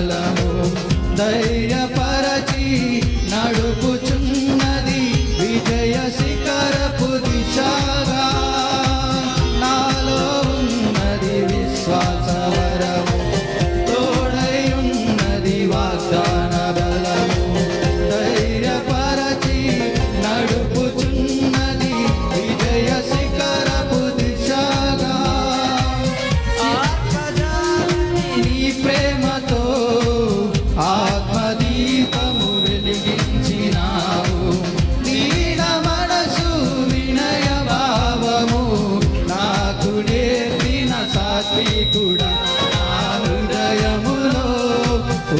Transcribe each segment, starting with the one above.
బలము ధైర్యపరచి నడుపుచున్నది విజయ శిఖరపు దిశగా. నాలో ఉన్నది విశ్వాస వరము తోడై ఉన్నది వాగ్దాన బలము ధైర్యపరచి నడుపుచున్నది విజయ శిఖరపు దిశగా. నీ ప్రేమతో ఆత్మదీపము వెలిగించినావు. దీన మనసు వినయ భావము నాకు నేర్పిన సాత్వికుడా. నా హృదయములో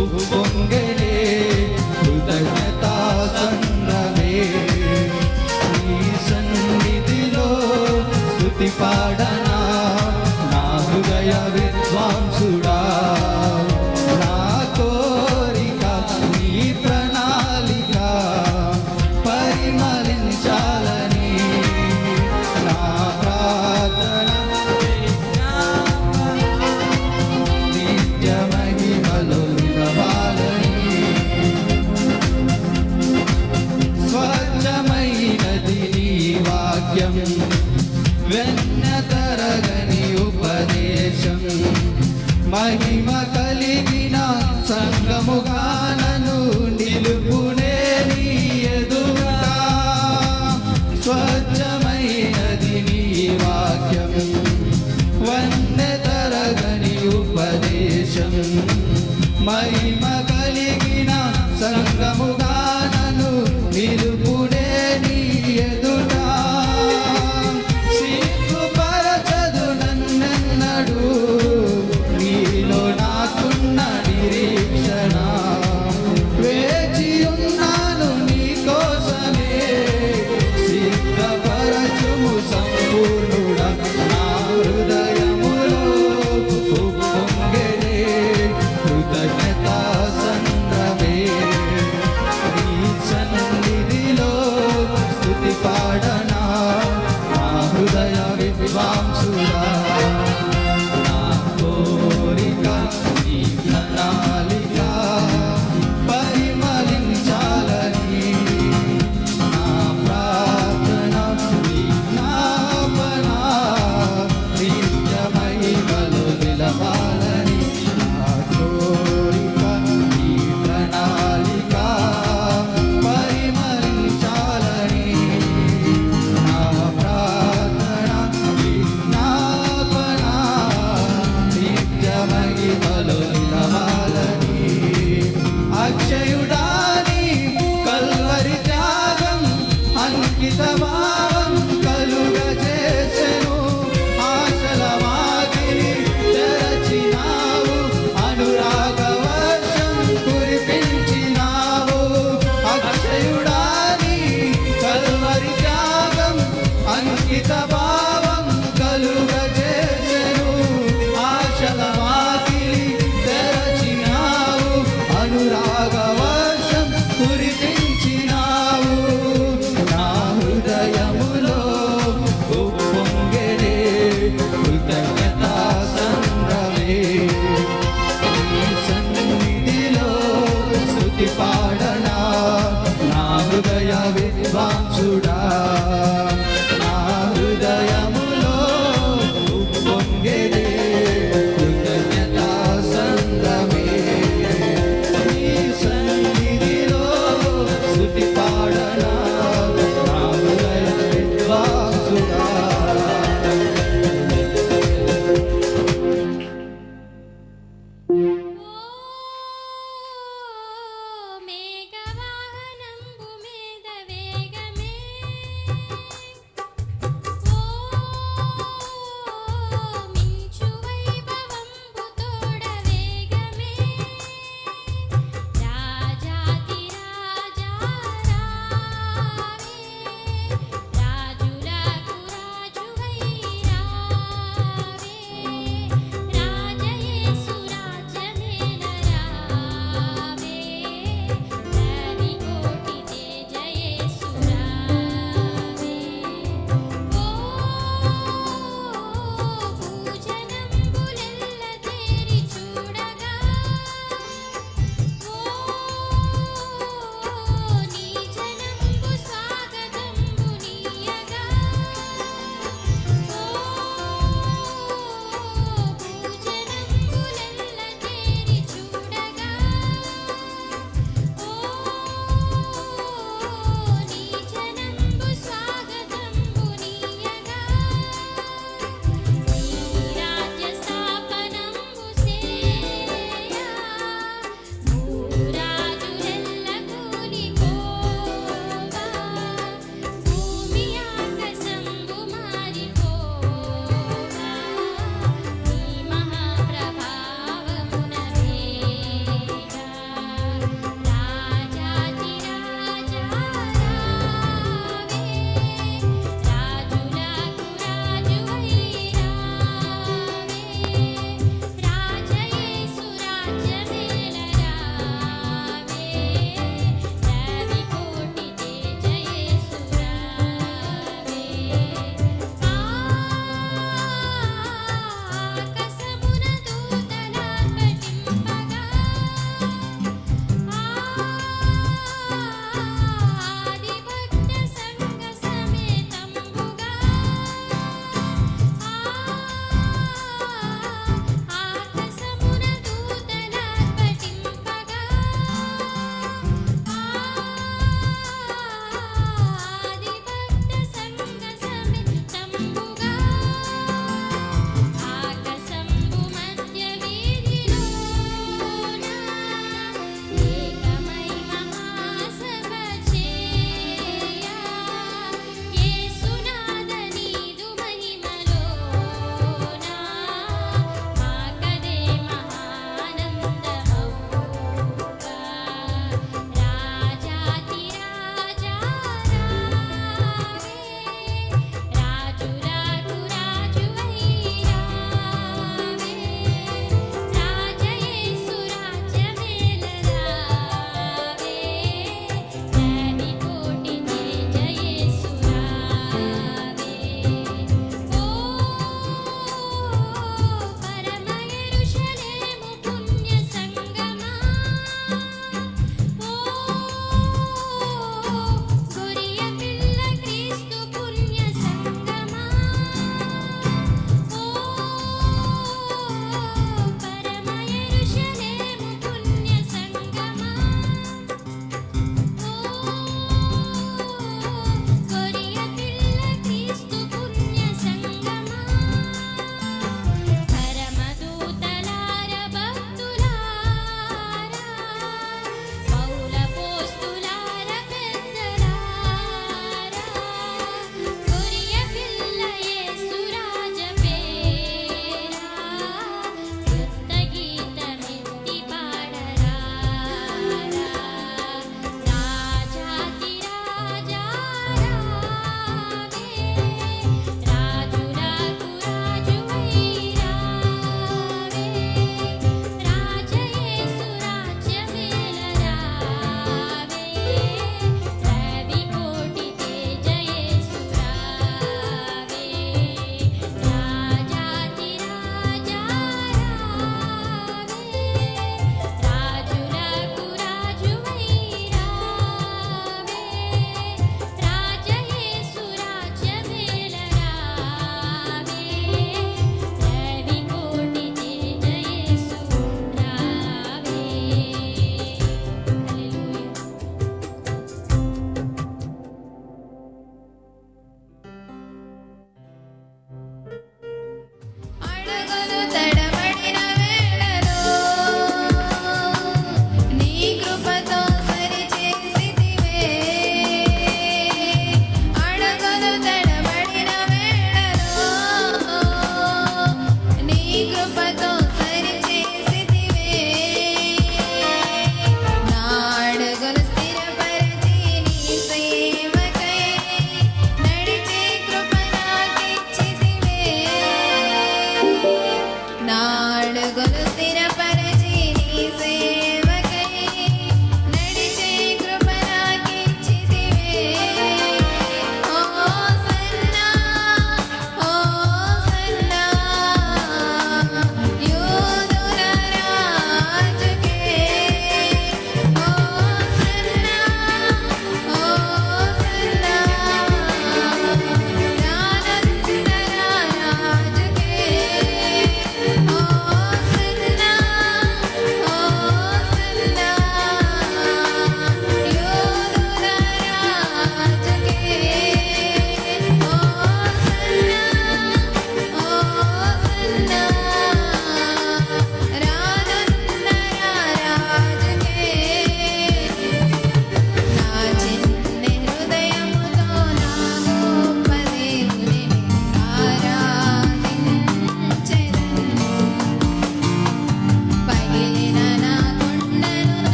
ఉప్పొంగెనే కృతజ్ఞతా సంద్రమే. నీ సన్నిధిలో స్తుతి పాడనా నా హృదయ విద్వాంసుడా. నా కోరిక నీ ప్రణాళిక పరిమళించాలని నా ప్రార్థన నిత్య మహిమలో నిలవాలని. స్వచ్ఛమైనది నీ వాక్యం వెన్న తరగని ఉపదేశం మహిమ కలిగిన సంగముగా నన్ను నిలుపునే నీ ఎదుట. స్వచ్ఛమైనది నీ వాక్యం వన్నె తరగని ఉపదేశం మహిమ కలిగిన సంగముగా నన్ను నిలుపునే నీ ఎదుట. సిగ్గుపరచదు నన్నెన్నడూ నీలో నాకున్న నిరీక్షణ. వేచి ఉన్నాను నీ కోసమే సిద్ధపరచుము సంపూర్ణుడా. నా హృదయములో ఉప్పొంగెనే కృతజ్ఞతా సంద్రమే. నీ సన్నిధిలో స్తుతి పాడనా నా హృదయ విద్వాంసుడా. నా కోరిక నీ ప్రణాళిక పరిమళించాలని. నా ప్రార్థన నీ జ్ఞాపన నిత్య మహిమలో నిలవాలని. నా కోరిక నీ ప్రణాళిక పరిమళించాలని. నా ప్రార్థన నీ జ్ఞాపన నిత్య మహిమలో నిలవాలని. అక్షయుడాని కల్వరి త్యాగం అంకిత భావం కలుగజేసెను. ఆశల వాకిలి తెరచినావు అనురాగ వర్షం కురిపించినావు. అక్షయుడాని కల్వరి త్యాగం అంకిత భావం కలుగజేసెను. ఆశల వాకిలి తెరచినావు అనురాగ వర్షం కురిపించినావు. నా హృదయములో ఉప్పొంగెనే కృతజ్ఞతా సంద్రమే. నీ సన్నిధిలో స్తుతి పాడనా నా హృదయ విద్వాంసుడా. నా హృదయములో ఉప్పొంగెనే కృతజ్ఞతా సంద్రమే. నీ సన్నిధిలో స్తుతి పాడనా నా హృదయ విద్వాంసుడా. మేఘవాహనంబు మీద వేగమే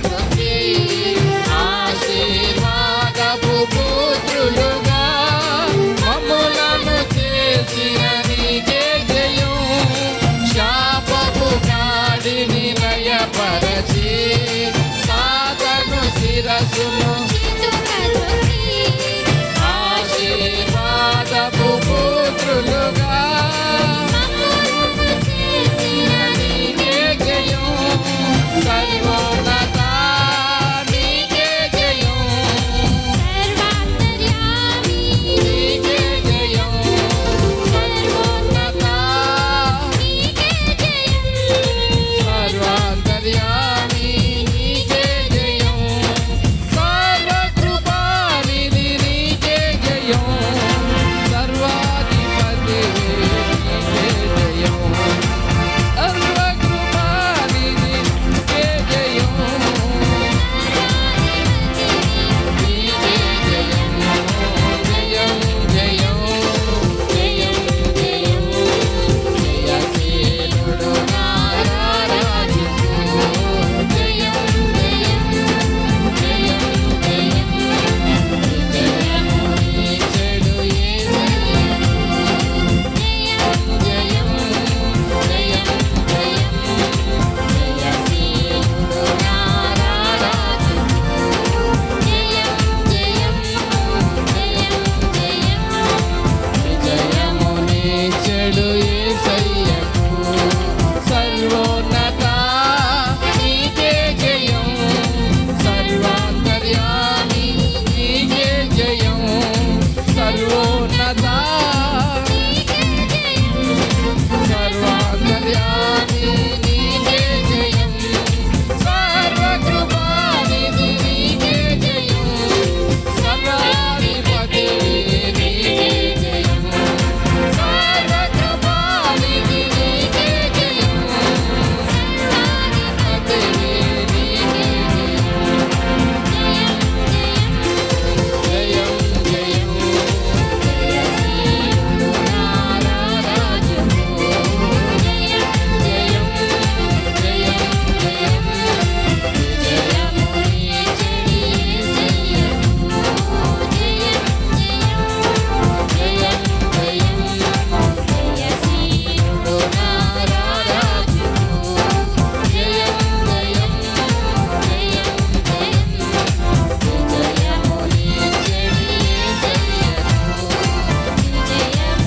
త్రొక్కి ఆశీర్వాదపు పుత్రులుగా మమ్ములను చేసిన నీకే జయం. శాపపు కాడిని లయపరచి సాతను శిరస్సును ఆశీర్వాదపు పుత్రులుగా నీకే జయం. సర్వోన్నత నీకే జయం. నీకే జయం. సర్వోన్నత సర్వాంతర్యామి నీకే జయం. సర్వకృపానిధి నీకే జయం. సర్వాధిపతి నీకే జయం. సర్వకృపానిధి నీకే జయం. నీకే జయం. జయం జయం జయం జయం. జయశీలుడు నా రారాజు. జయం జయం జయం జయం. విజయము నీచెడు యేసయ్యకు. జయం జయం జయం. జయశీలుడు నా రారాజు. జయం జయం జయం జయం. విజయము నీచెడు యేసయ్యకు. సర్వోన్నత నీకే జయం. సర్వాంతర్యామి నీకే జయం. సర్వోన్నత సర్వాంతర్యామి నీకే జయం. సర్వకృపానిధి నీకే జయం. సర్వాధిపతి నీకే జయం. సర్వకృపానిధి నీకే జయం. సర్వాధిపతి నీకే జయం. జయం జయం. జయశీలుడు నా రారాజు. జయం జయం జయం. విజయము నీచెడి యేసయ్యకు. జయం జయం జయం జయం. జయశీలుడు నా రారాజు. జయం జయం జయం జయం. విజయము నీచెడి యేసయ్యకు. విజయము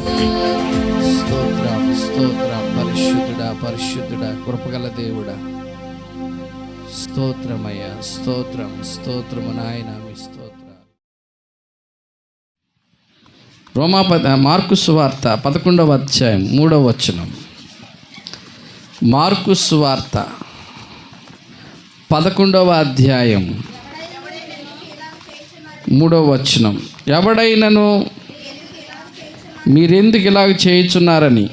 నీచెడి స్తోత్రం స్తోత్రం. పరిశుద్ధుడా పరిశుద్ధుడా కృపగల దేవుడా స్తోత్రమయ్యా. స్తోత్రం స్తోత్రము నాయన మీ స్తోత్రం. మార్కు సువార్త 11వ అధ్యాయం 3వ వచనం. మార్కు సువార్త 11వ అధ్యాయం 3వ వచనం. ఎవడైనను మీరెందుకు ఇలాగ చేయుచున్నారని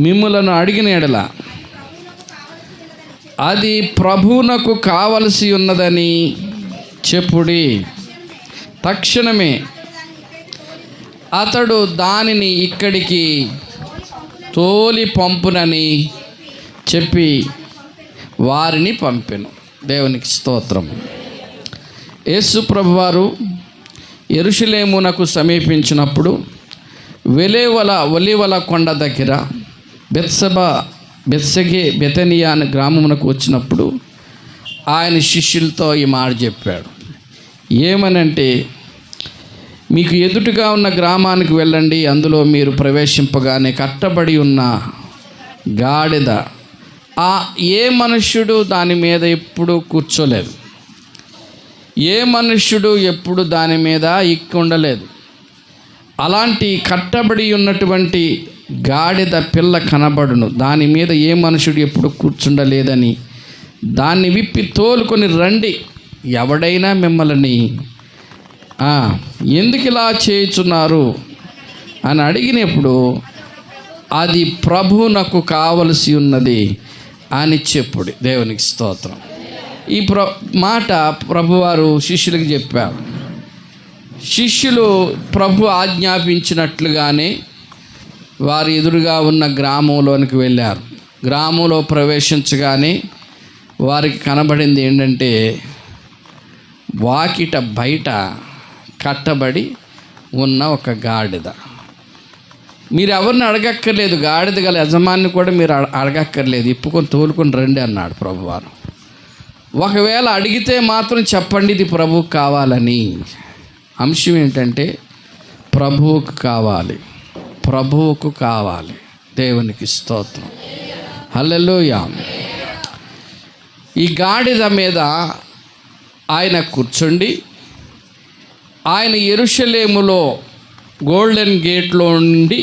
మిమ్ములను అడిగిన ఎడల అది ప్రభువునకు కావలసి ఉన్నదని చెప్పుడి. తక్షణమే అతడు దానిని ఇక్కడికి తోలి పంపునని చెప్పి వారిని పంపెను. దేవునికి స్తోత్రం. యేసు ప్రభువారు యెరూషలేమునకు సమీపించినప్పుడు ఒలీవల కొండ దగ్గర బెతనియా అనే గ్రామమునకు వచ్చినప్పుడు ఆయన శిష్యులతో ఈ మాట చెప్పాడు. ఏమనంటే, మీకు ఎదుటిగా ఉన్న గ్రామానికి వెళ్ళండి, అందులో మీరు ప్రవేశింపగానే కట్టబడి ఉన్న గాడిద, ఏ మనుష్యుడు దాని మీద ఎప్పుడు కూర్చోలేదు, ఏ మనుష్యుడు ఎప్పుడు దాని మీద ఉండలేదు. అలాంటి కట్టబడి ఉన్నటువంటి గాడిద పిల్ల కనబడును, దాని మీద ఏ మనుషుడు ఎప్పుడు కూర్చుండలేదని దాన్ని విప్పి తోలుకొని రండి. ఎవడైనా మిమ్మల్ని ఎందుకు ఇలా చేయుచున్నారు అని అడిగినప్పుడు అది ప్రభువునకు కావలసి ఉన్నది అని చెప్పుడు. దేవునికి స్తోత్రం. ఈ మాట ప్రభువారు శిష్యులకు చెప్పారు. శిష్యులు ప్రభు ఆజ్ఞాపించినట్లుగానే వారి ఎదురుగా ఉన్న గ్రామంలోనికి వెళ్ళారు. గ్రామంలో ప్రవేశించగానే వారికి కనబడింది ఏంటంటే, వాకిట బయట కట్టబడి ఉన్న ఒక గాడిద. మీరు ఎవరిని అడగక్కర్లేదు, గాడిద గల యజమాని కూడా మీరు అడగక్కర్లేదు, ఇప్పుకొని తోలుకొని రండి అన్నాడు ప్రభువారు. ఒకవేళ అడిగితే మాత్రం చెప్పండి ఇది ప్రభువుకు కావాలని. అంశం ఏంటంటే ప్రభువుకు కావాలి, ప్రభువుకు కావాలి. దేవునికి స్తోత్రం, హల్లెలూయా. ఈ గాడిద మీద ఆయన కూర్చుండి, ఆయన యెరూషలేములో గోల్డెన్ గేట్లో నుండి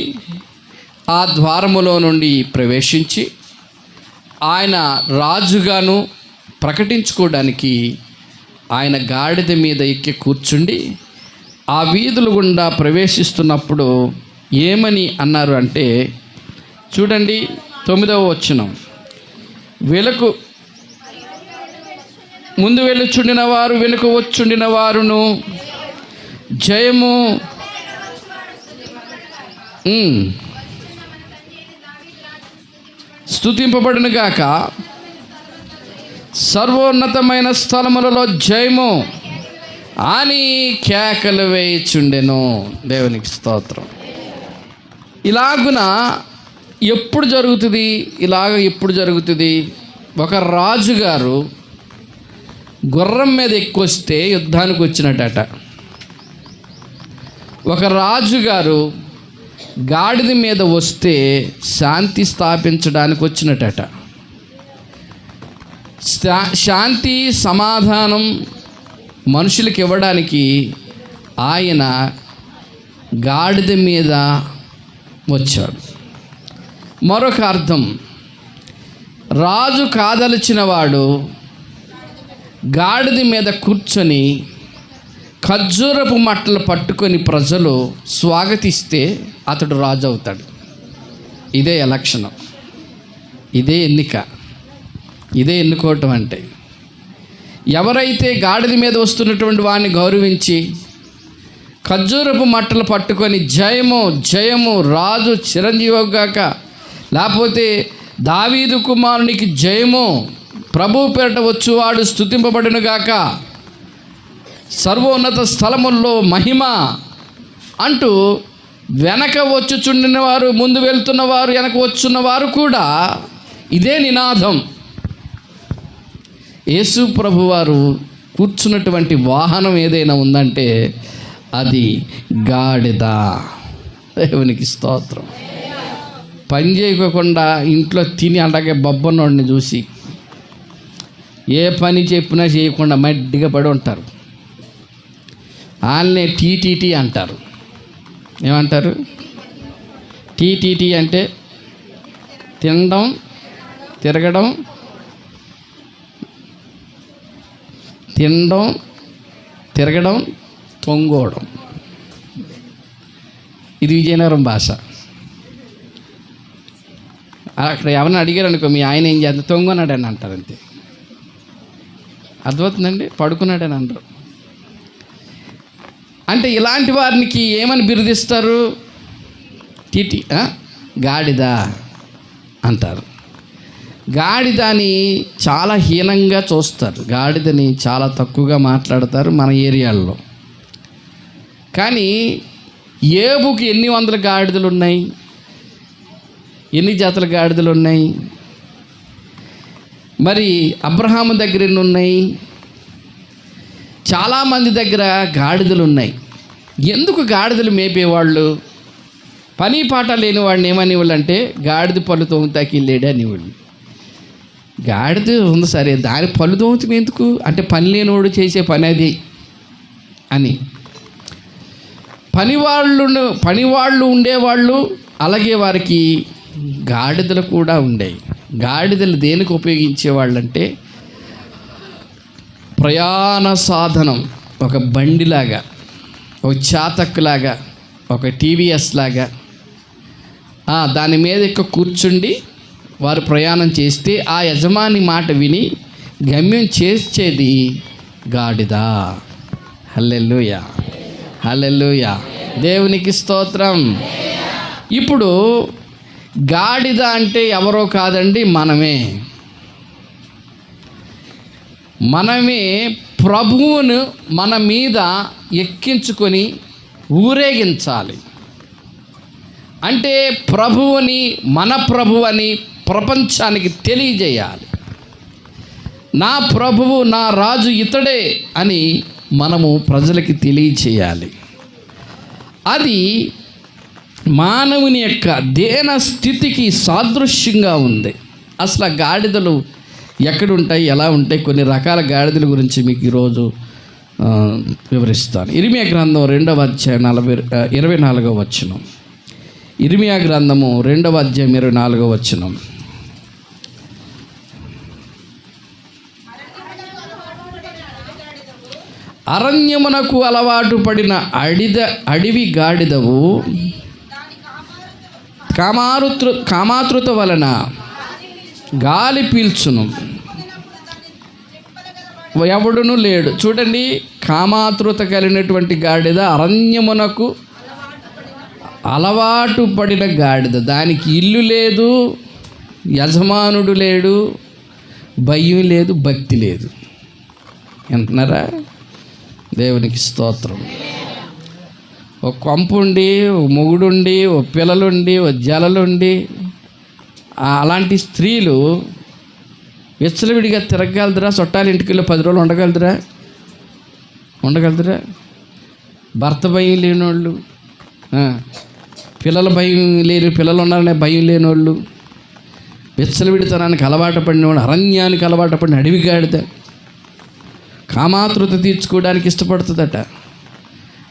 ఆ ద్వారములో నుండి ప్రవేశించి ఆయన రాజుగాను ప్రకటించుకోవడానికి ఆయన గాడిద మీద ఎక్కి కూర్చుండి ఆ వీధుల గుండా ప్రవేశిస్తున్నప్పుడు ఏమని అన్నారు అంటే, చూడండి 9వ వచనం, వెనుక ముందు వెళ్ళుచుండిన వారు వెనుక వచ్చుండిన వారును జయము స్తుతింపబడును గాక, సర్వోన్నతమైన స్థలములలో జయము అని కేకలు వేయుచుండెను. దేవునికి స్తోత్రం. ఇలాగున ఎప్పుడు జరుగుతుంది? ఎప్పుడు జరుగుతుంది? ఒక రాజుగారు గుర్రం మీద ఎక్కువస్తే యుద్ధానికి వచ్చినట్టట. ఒక రాజుగారు గాడిద మీద వస్తే శాంతి స్థాపించడానికి వచ్చినట్టట. శాంతి సమాధానం మనుషులకు ఇవ్వడానికి ఆయన గాడిద మీద వచ్చాడు. మరొక అర్థం, రాజు కాదలిచిన వాడు గాడిద మీద కూర్చొని ఖర్జూరపు మట్టలు పట్టుకొని ప్రజలు స్వాగతిస్తే అతడు రాజు అవుతాడు. ఇదే ఎలక్షను, ఇదే ఎన్నిక, ఇదే ఎన్నుకోవటం అంటే. ఎవరైతే గాడిద మీద వస్తున్నటువంటి వాడిని గౌరవించి ఖర్జూరపు మట్టలు పట్టుకొని జయము జయము, రాజు చిరంజీవిగాక, లేకపోతే దావీదు కుమారునికి జయము, ప్రభువు పేరట వచ్చువాడు స్తుతింపబడునుగాక, సర్వోన్నత స్థలముల్లో మహిమ అంటూ వెనక వచ్చుచుండిన వారు, ముందు వెళ్తున్నవారు, వెనక వచ్చున్నవారు కూడా ఇదే నినాదం. యేసు ప్రభువారు కూర్చున్నటువంటి వాహనం ఏదైనా ఉందంటే అది గాడిద. దేవునికి స్తోత్రం. పని చేయకుండా ఇంట్లో తిని అలాగే బొబ్బన్నోడిని చూసి ఏ పని చెప్పినా చేయకుండా మడ్డిగా పడి ఉంటారు. వాళ్ళనే టీటీటీ అంటారు. ఏమంటారు? టీటీటీ అంటే తినడం, తిరగడం, తినడం, తిరగడం, తొంగోవడం. ఇది విజయనగరం భాష. అక్కడ ఎవరిని అడిగారు అనుకో, మీ ఆయన ఏం చేద్దాం, తొంగొన్నాడని అంటారు. అంతే. అర్థమవుతుందండి? పడుకున్నాడని అంటారు. అంటే ఇలాంటి వారికి ఏమని బిరుదిస్తారు? టీటీ, గాడిద అంటారు. గాడిదని చాలా హీనంగా చూస్తారు, గాడిదని చాలా తక్కువగా మాట్లాడతారు మన ఏరియాల్లో. కానీ ఏబుకి ఎన్ని వందల గాడిదలు ఉన్నాయి? ఎన్ని జాతుల గాడిదలు ఉన్నాయి? మరి అబ్రహాము దగ్గర ఎన్ని ఉన్నాయి? చాలామంది దగ్గర గాడిదలు ఉన్నాయి. ఎందుకు గాడిదలు మేపేవాళ్ళు? పని పాట లేని వాడిని ఏమనేవాళ్ళు అంటే, గాడిద పళ్ళు తోముతాకి వెళ్ళాడు అనేవాళ్ళు. గాడిద ఉంది సరే, దాని పళ్ళు తోముతుంది ఎందుకు అంటే, పని లేనివాడు చేసే పని అది అని. పనివాళ్ళు ఉండేవాళ్ళు, అలాగే వారికి గాడిదలు కూడా ఉండేవి. గాడిదలు దేనికి ఉపయోగించేవాళ్ళు అంటే, ప్రయాణ సాధనం, ఒక బండిలాగా, ఒక చాతక్కులాగా, ఒక టీవీఎస్ లాగా దాని మీద కూర్చుండి వారు ప్రయాణం చేస్తే ఆ యజమాని మాట విని గమ్యం చేర్చేది గాడిద. హల్లెలూయా, హల్లెలూయా, దేవునికి స్తోత్రం. ఇప్పుడు గాడిద అంటే ఎవరో కాదండి, మనమే ప్రభువును మన మీద ఎక్కించుకొని ఊరేగించాలి. అంటే ప్రభువుని మన ప్రభువు అని ప్రపంచానికి తెలియజేయాలి. నా ప్రభువు, నా రాజు ఇతడే అని మనము ప్రజలకి తెలియచేయాలి. అది మానవుని యొక్క దేన స్థితికి సాదృశ్యంగా ఉంది. అసలు ఆ గాడిదలు ఎక్కడుంటాయి, ఎలా ఉంటాయి, కొన్ని రకాల గాడిదల గురించి మీకు ఈరోజు వివరిస్తాను. ఇర్మియా గ్రంథం 2వ అధ్యాయం 24వ వచనం. ఇర్మియా గ్రంథము 2వ అధ్యాయం 24వ వచనం. అరణ్యమునకు అలవాటు పడిన అడవి గాడిదవు కామాతృత వలన గాలి పీల్చును, ఎవడును లేడు. చూడండి, కామాతృత కలిగినటువంటి గాడిద, అరణ్యమునకు అలవాటు పడిన గాడిద. దానికి ఇల్లు లేదు, యజమానుడు లేడు, భయం లేదు, భక్తి లేదు. అంటున్నారా? దేవునికి స్తోత్రం. ఒక కొంపుండి, ఒక మొగుడుండి, ఒక పిల్లలుండి, ఒక జలలుండి, అలాంటి స్త్రీలు విచ్చలవిడిగా తిరగగలదురా? చుట్టాల ఇంటికి 10 రోజులు ఉండగలుగుతారా? భర్త భయం లేనోళ్ళు, పిల్లల భయం లేని, పిల్లలు ఉన్నారనే భయం లేనోళ్ళు, విచ్చలవిడితనానికి అలవాటు పడినవాడు, అరణ్యానికి అలవాటు పడిన అడవి గాడిద కామాతృత తీర్చుకోవడానికి ఇష్టపడుతుందట.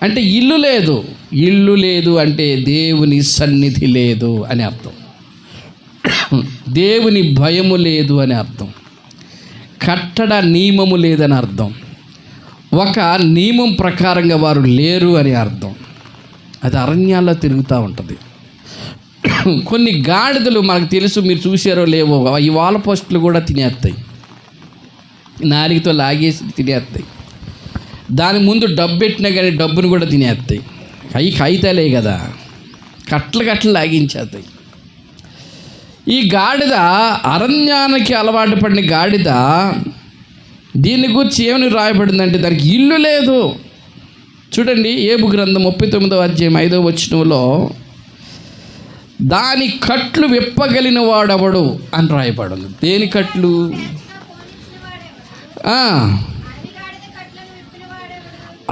అంటే ఇల్లు లేదు అంటే దేవుని సన్నిధి లేదు అని అర్థం. దేవుని భయము లేదు అని అర్థం. కట్టడ నియమము లేదని అర్థం. ఒక నియమం ప్రకారంగా వారు లేరు అని అర్థం. అది అరణ్యాల్లో తిరుగుతూ ఉంటుంది. కొన్ని గాడిదలు మనకు తెలుసు, మీరు చూసారో లేవో, ఈ వాల్ పోస్టులు కూడా తినేస్తాయి, నాలుగుతో లాగేసి తినేస్తాయి. దాని ముందు డబ్బు పెట్టినా కానీ డబ్బును కూడా తినేస్తాయి. కాగితాలే కదా, కట్టలు లాగించేస్తాయి. ఈ గాడిద అరణ్యానికి అలవాటు పడిన గాడిద. దీని గురించి ఏమని రాయబడిందంటే దానికి ఇల్లు లేదు. చూడండి, ఏబు గ్రంథం 39వ అధ్యాయం 5వ వచనంలో దాని కట్లు విప్పగలిగిన వాడెవడు అని రాయబడింది. దేని కట్లు?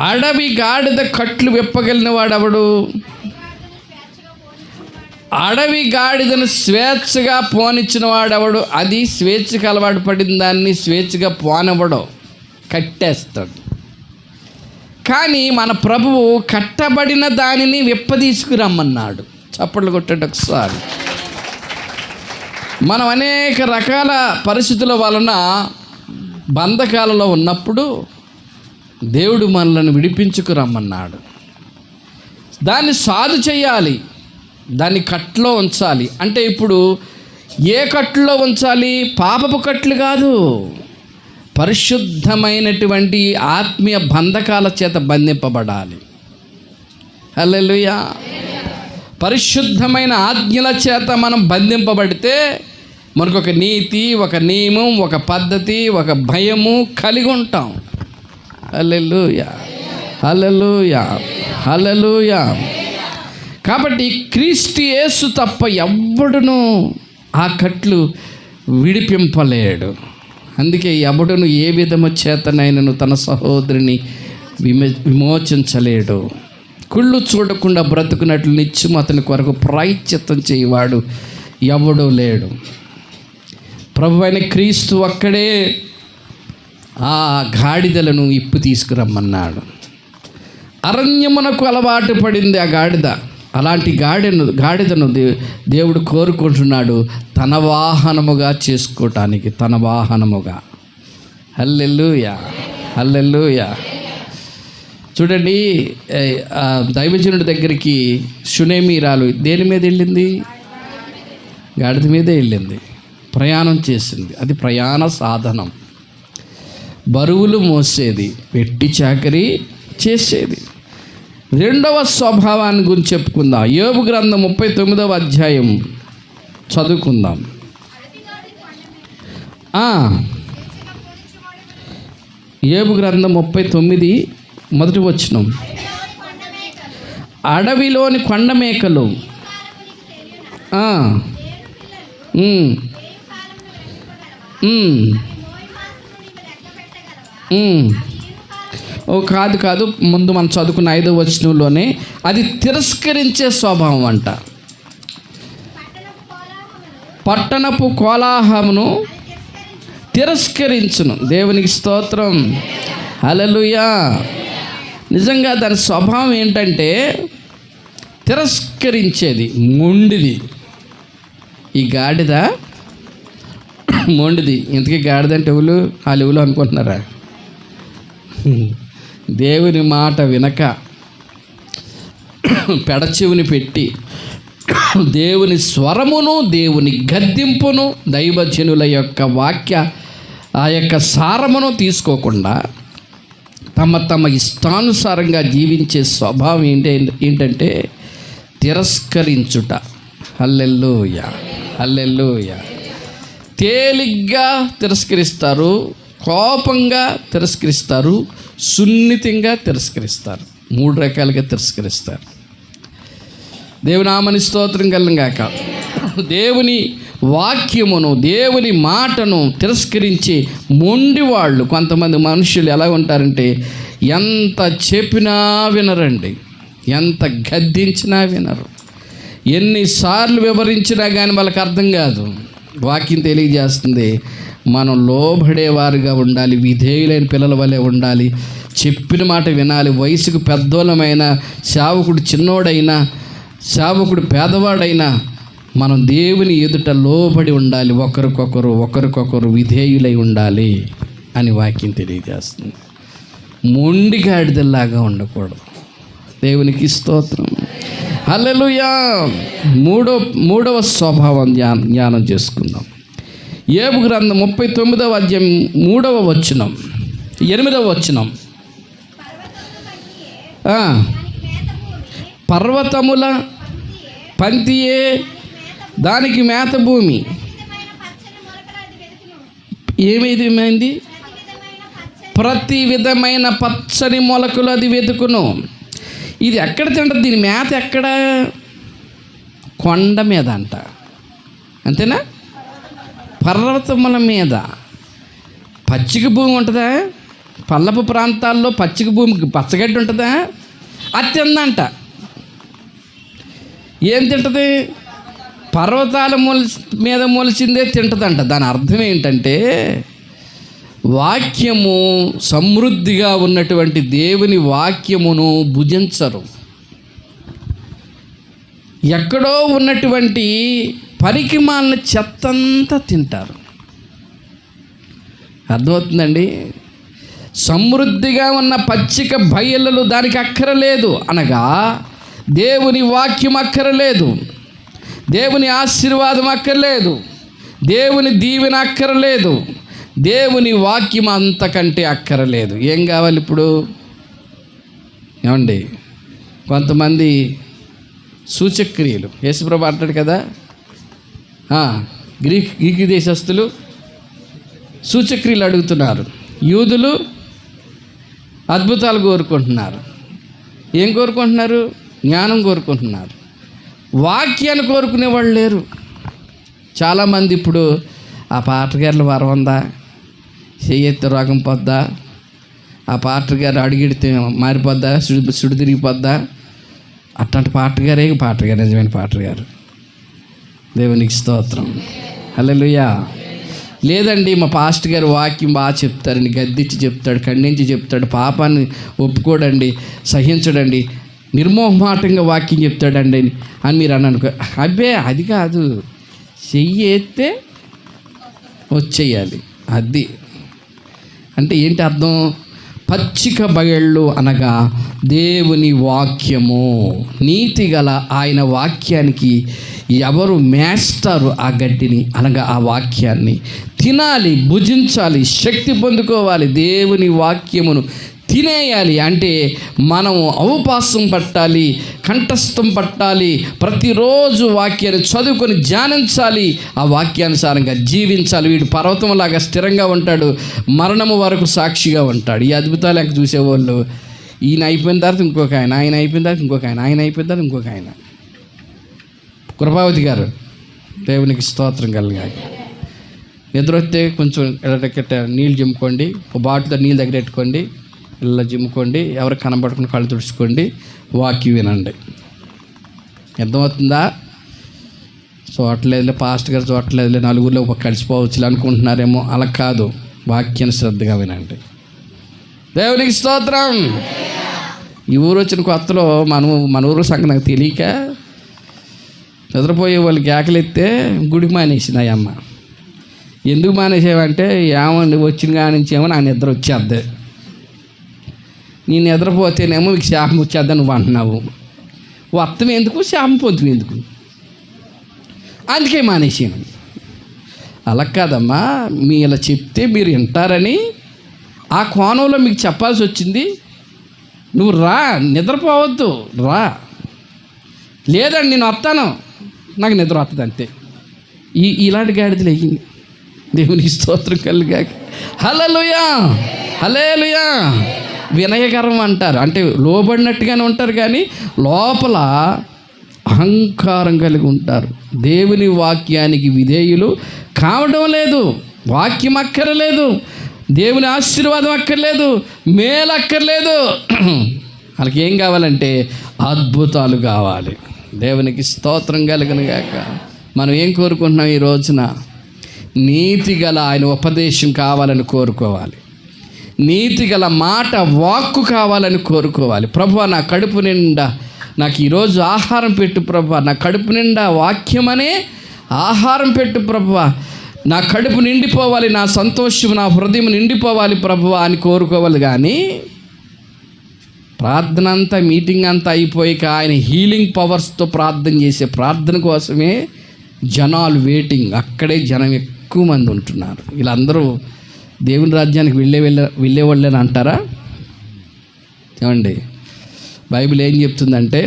అడవి గాడిద కట్లు విప్పగలిగిన వాడెవడు? అడవి గాడిదను స్వేచ్ఛగా పోనిచ్చిన వాడెవడు? అది స్వేచ్ఛకు అలవాటు పడిన దాన్ని స్వేచ్ఛగా పోనవడు, కట్టేస్తాడు. కానీ మన ప్రభువు కట్టబడిన దానిని విప్పదీసుకురమ్మన్నాడు. చప్పట్లు కొట్టండి ఒకసారి. మనం అనేక రకాల పరిస్థితుల వలన బంధకాలలో ఉన్నప్పుడు దేవుడు మనల్ని విడిపించుకురమ్మన్నాడు. దాన్ని సాధు చేయాలి, దాన్ని కట్లో ఉంచాలి. అంటే ఇప్పుడు ఏ కట్లో ఉంచాలి? పాపపు కట్లు కాదు, పరిశుద్ధమైనటువంటి ఆత్మీయ బంధకాల చేత బంధింపబడాలి. హల్లెలూయా. పరిశుద్ధమైన ఆజ్ఞల చేత మనం బంధింపబడితే మనకు ఒక నీతి, ఒక నియమం, ఒక పద్ధతి, ఒక భయము కలిగి ఉంటాం. హల్లెలూయా, హల్లెలూయా, హల్లెలూయా. కాబట్టి క్రీస్తు యేసు తప్ప ఎవ్వడును ఆ కట్లు విడిపింపలేడు. అందుకే ఎవడును ఏ విధము చేతనైనను తన సహోదరిని విమోచించలేడు. కుళ్ళు చూడకుండా బ్రతుకున్నట్లు నిత్యం అతని కొరకు ప్రాయశ్చిత్తం చేయవాడు ఎవడూ లేడు. ప్రభువైన క్రీస్తు ఒక్కడే ఆ గాడిదలను ఇప్పు తీసుకురమ్మన్నాడు. అరణ్యమునకు అలవాటు పడింది ఆ గాడిద. అలాంటి గాడిదను దేవుడు కోరుకుంటున్నాడు తన వాహనముగా చేసుకోవటానికి, తన వాహనముగా. హల్లెలూయా, హల్లెలూయా. చూడండి, దైవజనుడి దగ్గరికి షునేమీరాలు దేని మీద వెళ్ళింది? గాడిద మీదే వెళ్ళింది, ప్రయాణం చేసింది. అది ప్రయాణ సాధనం. బరువులు మోసేది, వెట్టి చాకరీ చేసేది. రెండవ స్వభావాన్ని గురించి చెప్పుకుందాం. యోబు గ్రంథం 39వ అధ్యాయం చదువుకుందాం. యోబు గ్రంథం 39 మొదటి వచనం. అడవిలోని కొండ మేకలు కాదు ముందు మనం చదువుకున్న 5వ వచనంలోనే అది తిరస్కరించే స్వభావం అంట. పట్టణపు కోలాహమును తిరస్కరించును. దేవునికి స్తోత్రం, హల్లెలూయా. నిజంగా దాని స్వభావం ఏంటంటే తిరస్కరించేది, మొండిది. ఈ గాడిద మొండిది. ఇంతకీ గాడిద అంటే ఎవరు? వాళ్ళు ఎవరు అనుకుంటున్నారా? దేవుని మాట వినక పెడచెవిని పెట్టి దేవుని స్వరమును, దేవుని గద్దింపును, దైవజనుల యొక్క ఆ యొక్క సారమును తీసుకోకుండా తమ ఇష్టానుసారంగా జీవించే స్వభావం ఏంటంటే తిరస్కరించుట. హల్లెలూయా, హల్లెలూయా. తేలిగ్గా తిరస్కరిస్తారు, కోపంగా తిరస్కరిస్తారు, సున్నితంగా తిరస్కరిస్తారు. 3 రకాలుగా తిరస్కరిస్తారు. దేవుని నామమునకు స్తోత్రం కలుగుగాక. దేవుని వాక్యమును, దేవుని మాటను తిరస్కరించి మొండివాళ్ళు కొంతమంది మనుషులు ఎలా ఉంటారంటే ఎంత చెప్పినా వినరండి, ఎంత గద్దించినా వినరు, ఎన్నిసార్లు వివరించినా కానీ వాళ్ళకి అర్థం కాదు. వాక్యం తెలియజేస్తుంది మనం లోబడేవారుగా ఉండాలి, విధేయులైన పిల్లల వలె ఉండాలి, చెప్పిన మాట వినాలి. వయసుకు పెద్దోళ్ళమైన సేవకుడు చిన్నోడైనా, సేవకుడు పేదవాడైనా మనం దేవుని ఎదుట లోబడి ఉండాలి, ఒకరికొకరు విధేయులై ఉండాలి అని వాక్యం తెలియజేస్తుంది. మొండిగాడిదల్లాగా ఉండకూడదు. దేవునికి స్తోత్రం, హల్లెలూయా. మూడవ స్వభావం జ్ఞానం చేసుకుందాం. యోబు గ్రంథం 39వ అధ్యాయం 3వ వచనం, 8వ వచనం. పర్వతముల పంతియే దానికి మేత భూమి. ఏమైంది? ప్రతి విధమైన పచ్చని మొలకలు అది వెతుకును. ఇది ఎక్కడ తింటుంది? దీని మేత ఎక్కడ? కొండ మీద అంట. అంతేనా? పర్వతముల మీద. పచ్చిక భూమి ఉంటుందా? పల్లపు ప్రాంతాల్లో పచ్చిక భూమికి పచ్చగడ్డి ఉంటుందా? అది తిందంట. ఏం తింటుంది? పర్వతాల మీద మొలిచిందే తింటుందంట. దాని అర్థం ఏంటంటే వాక్యము సమృద్ధిగా ఉన్నటువంటి దేవుని వాక్యమును భుజించరు. ఎక్కడో ఉన్నటువంటి పనికిమాలిన చెత్తంతా తింటారు. అర్థమవుతుందండి? సమృద్ధిగా ఉన్న పచ్చిక బయళ్ళు దానికి అక్కరలేదు అనగా దేవుని వాక్యం అక్కరలేదు, దేవుని ఆశీర్వాదం అక్కర్లేదు, దేవుని దీవెన అక్కరలేదు, దేవుని వాక్యం అంతకంటే అక్కరలేదు. ఏం కావాలి ఇప్పుడు? ఏమండి, కొంతమంది సూచక్రియలు, యేసుప్రభు అంటాడు కదా, గ్రీకు దేశస్తులు సూచక్రియలు అడుగుతున్నారు, యూదులు అద్భుతాలు కోరుకుంటున్నారు. ఏం కోరుకుంటున్నారు? జ్ఞానం కోరుకుంటున్నారు. వాక్యాన్ని కోరుకునే వాళ్ళు లేరు. చాలామంది ఇప్పుడు ఆ పాస్టర్ గారిలో వరం ఉందా, చెయ్యెత్తే రోగం పోద్దా, ఆ పాస్టర్ గారు అడిగిడితే మారిపోద్దా, సుడి తిరిగిపోద్దా, అట్లాంటి పాస్టర్ గారు నిజమైన పాస్టర్ గారు. దేవునికి స్తోత్రం, హల్లెలూయా. లేదండి మా పాస్టర్ గారు వాక్యం బాగా చెప్తారండి, గద్దించి చెప్తాడు, ఖండించి చెప్తాడు, పాపాన్ని ఒప్పుకోడండి, సహించడండి, నిర్మోహమాటంగా వాక్యం చెప్తాడండి అని మీరు అనుకో. అబ్బే అది కాదు, చెయ్యి ఎత్తే వచ్చేయాలి. అది అంటే ఏంటి అర్థం? పచ్చిక బయళ్ళు అనగా దేవుని వాక్యము, నీతి గల ఆయన వాక్యానికి ఎవరు మేస్తారు ఆ గడ్డిని అనగా ఆ వాక్యాన్ని తినాలి, భుజించాలి, శక్తి పొందుకోవాలి, దేవుని వాక్యమును తినేయాలి. అంటే మనం అవపాసం పట్టాలి, కంఠస్థం పట్టాలి, ప్రతిరోజు వాక్యాన్ని చదువుకొని ధ్యానించాలి, ఆ వాక్యానుసారంగా జీవించాలి. వీడు పర్వతంలాగా స్థిరంగా ఉంటాడు, మరణము వరకు సాక్షిగా ఉంటాడు. ఈ అద్భుతాలు ఎక్కడ చూసేవాళ్ళు, ఈయన అయిపోయిన తర్వాత ఇంకొక ఆయన, ఆయన అయిపోయిన తర్వాత ఇంకొక ఆయన, ఆయన అయిపోయిన తర్వాత ఇంకొక ఆయన. కృపావతి గారు, దేవునికి స్తోత్రం కలగాలి. నిద్ర వస్తే కొంచెం ఎడకెట్ట నీళ్ళు జిమ్ముకోండి, ఒక బాటిల్తో నీళ్ళు దగ్గర పెట్టుకోండి, ఇలా జిమ్ముకోండి, ఎవరికి కనబడుకుని కళ్ళు తుడుచుకోండి, వాక్యం వినండి. అర్థమవుతుందా? చూడలేదులే పాస్టర్ గారు, చూడలేదులే నలుగురిలో కలిసిపోవచ్చు అనుకుంటున్నారేమో, అలా కాదు. వాక్యాన్ని శ్రద్ధగా వినండి. దేవునికి స్తోత్రం. ఈ ఊరు వచ్చిన కొత్తలో మన ఊరు సంగతి నాకు తెలియక నిద్రపోయే వాళ్ళకి ఆకలిస్తే గుడికి మానేసింది అమ్మ. ఎందుకు మానేసేవంటే, ఏమండి వచ్చిన కాడి నుంచి ఏమో నాకు నిద్ర వచ్చేద్ది, నేను నిద్రపోతేనేమో మీకు శాపం వచ్చేద్దా నువ్వు అంటున్నావు, వత్తం ఎందుకు శాపం పొందుకు ఎందుకు, అందుకే మానేసాను. అలా కాదమ్మా, మీ ఇలా చెప్తే మీరు వింటారని ఆ కోణంలో మీకు చెప్పాల్సి వచ్చింది. నువ్వు రా, నిద్రపోవద్దు, రా. లేదండి నేను వస్తాను, నాకు నిద్ర వస్తుంది అంతే. ఇలాంటి గాడిదలు అయ్యింది. దేవునికి స్తోత్రం కలుగాక. హల్లెలూయా, హల్లెలూయా. వినయకరం అంటారు, అంటే లోబడినట్టుగానే ఉంటారు కానీ లోపల అహంకారం కలిగి ఉంటారు. దేవుని వాక్యానికి విధేయులు కావడం లేదు. వాక్యం అక్కర్లేదు, దేవుని ఆశీర్వాదం అక్కర్లేదు, మేలు అక్కర్లేదు. వాళ్ళకి ఏం కావాలంటే అద్భుతాలు కావాలి. దేవునికి స్తోత్రం కలుగును గాక. మనం ఏం కోరుకుంటున్నాం ఈ రోజున? నీతి గల ఆయన ఉపదేశం కావాలని కోరుకోవాలి, నీతి గల మాట వాక్కు కావాలని కోరుకోవాలి. ప్రభువా, నా కడుపు నిండా నాకు ఈరోజు ఆహారం పెట్టు ప్రభువా, నా కడుపు నిండా వాక్యమనే ఆహారం పెట్టు ప్రభువా, నా కడుపు నిండిపోవాలి, నా సంతోషం, నా హృదయం నిండిపోవాలి ప్రభువా అని కోరుకోవాలి. కానీ ప్రార్థన అంతా, మీటింగ్ అంతా అయిపోయాక ఆయన హీలింగ్ పవర్స్తో ప్రార్థన చేసే ప్రార్థన కోసమే జనాలు వెయిటింగ్. అక్కడే జనం ఎక్కువ మంది ఉంటున్నారు. వీళ్ళందరూ దేవుని రాజ్యానికి వెళ్ళేవాళ్ళని అంటారా? ఏమండి, బైబిల్ ఏం చెప్తుందంటే,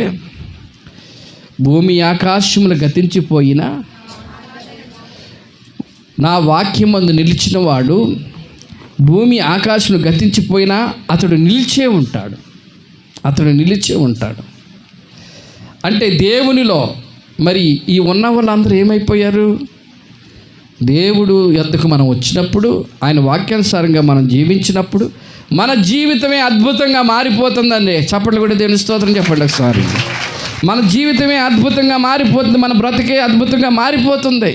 భూమి ఆకాశములు గతించిపోయినా నా వాక్యమందు నిలిచిన వాడు, భూమి ఆకాశములు గతించిపోయినా అతడు నిలిచే ఉంటాడు, అతడు నిలిచే ఉంటాడు. అంటే దేవునిలో మరి ఈ ఉన్న వాళ్ళందరూ ఏమైపోయారు? దేవుడు యొద్దకు మనం వచ్చినప్పుడు, ఆయన వాక్యానుసారంగా మనం జీవించినప్పుడు మన జీవితమే అద్భుతంగా మారిపోతుందండి. చప్పట్లు కూడా దేవుని స్తోత్రం చెప్పండి ఒకసారి. మన జీవితమే అద్భుతంగా మారిపోతుంది, మన బ్రతికే అద్భుతంగా మారిపోతుంది.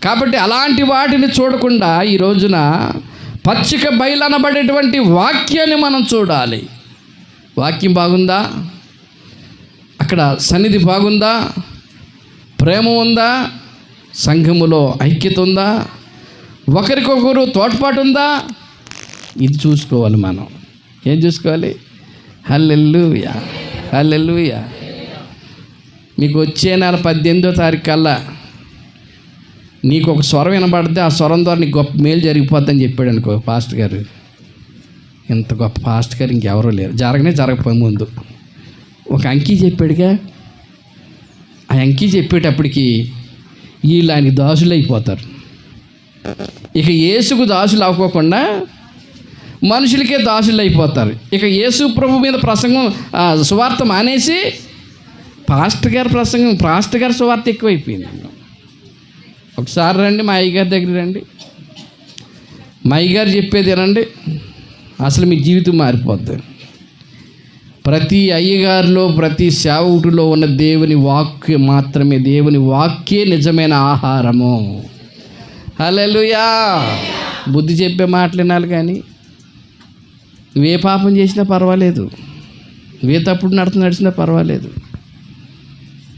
కాబట్టి అలాంటి వాటిని చూడకుండా ఈ రోజున పచ్చిక బయలనబడేటువంటి వాక్యాన్ని మనం చూడాలి. వాక్యం బాగుందా? అక్కడ సన్నిధి బాగుందా? ప్రేమ ఉందా? సంఘములో ఐక్యత ఉందా? ఒకరికొకరు తోడ్పాటు ఉందా? ఇది చూసుకోవాలి మనం. ఏం చూసుకోవాలి? హల్లెలూయా, హల్లెలూయా. మీకు వచ్చే నెల 18వ తారీఖు కల్లా నీకు ఒక స్వరం వినబడితే ఆ స్వరం ద్వారా నీకు గొప్ప మేలు జరిగిపోద్దని చెప్పాడు అనుకో పాస్టర్ గారు. ఇంత గొప్ప పాస్టర్ గారు ఇంకెవరూ లేరు. జరగకపోయే ముందు ఒక అంకీ చెప్పాడుగా, ఆ అంకీ చెప్పేటప్పటికి వీళ్ళు ఆయనకి దాసులు అయిపోతారు. ఇక యేసుకు దాసులు అవ్వకుండా మనుషులకే దాసులు అయిపోతారు. ఇక యేసు ప్రభు మీద ప్రసంగం, సువార్త మానేసి పాస్టర్ గారి సువార్త ఎక్కువైపోయింది. ఒకసారి రండి, మా అయ్యగారి దగ్గర రండి, మా అయ్యగారు చెప్పేది వినండి, అసలు మీ జీవితం మారిపోద్ది. ప్రతి అయ్యగారిలో, ప్రతి సేవకుడిలో ఉన్న దేవుని వాక్యం మాత్రమే, దేవుని వాక్యే నిజమైన ఆహారము. హల్లెలూయా. బుద్ధి చెప్పే మాటలు వినాలి కానీ నువ్వే పాపం చేసినా పర్వాలేదు, నువ్వే తప్పుడు నడిచినా పర్వాలేదు,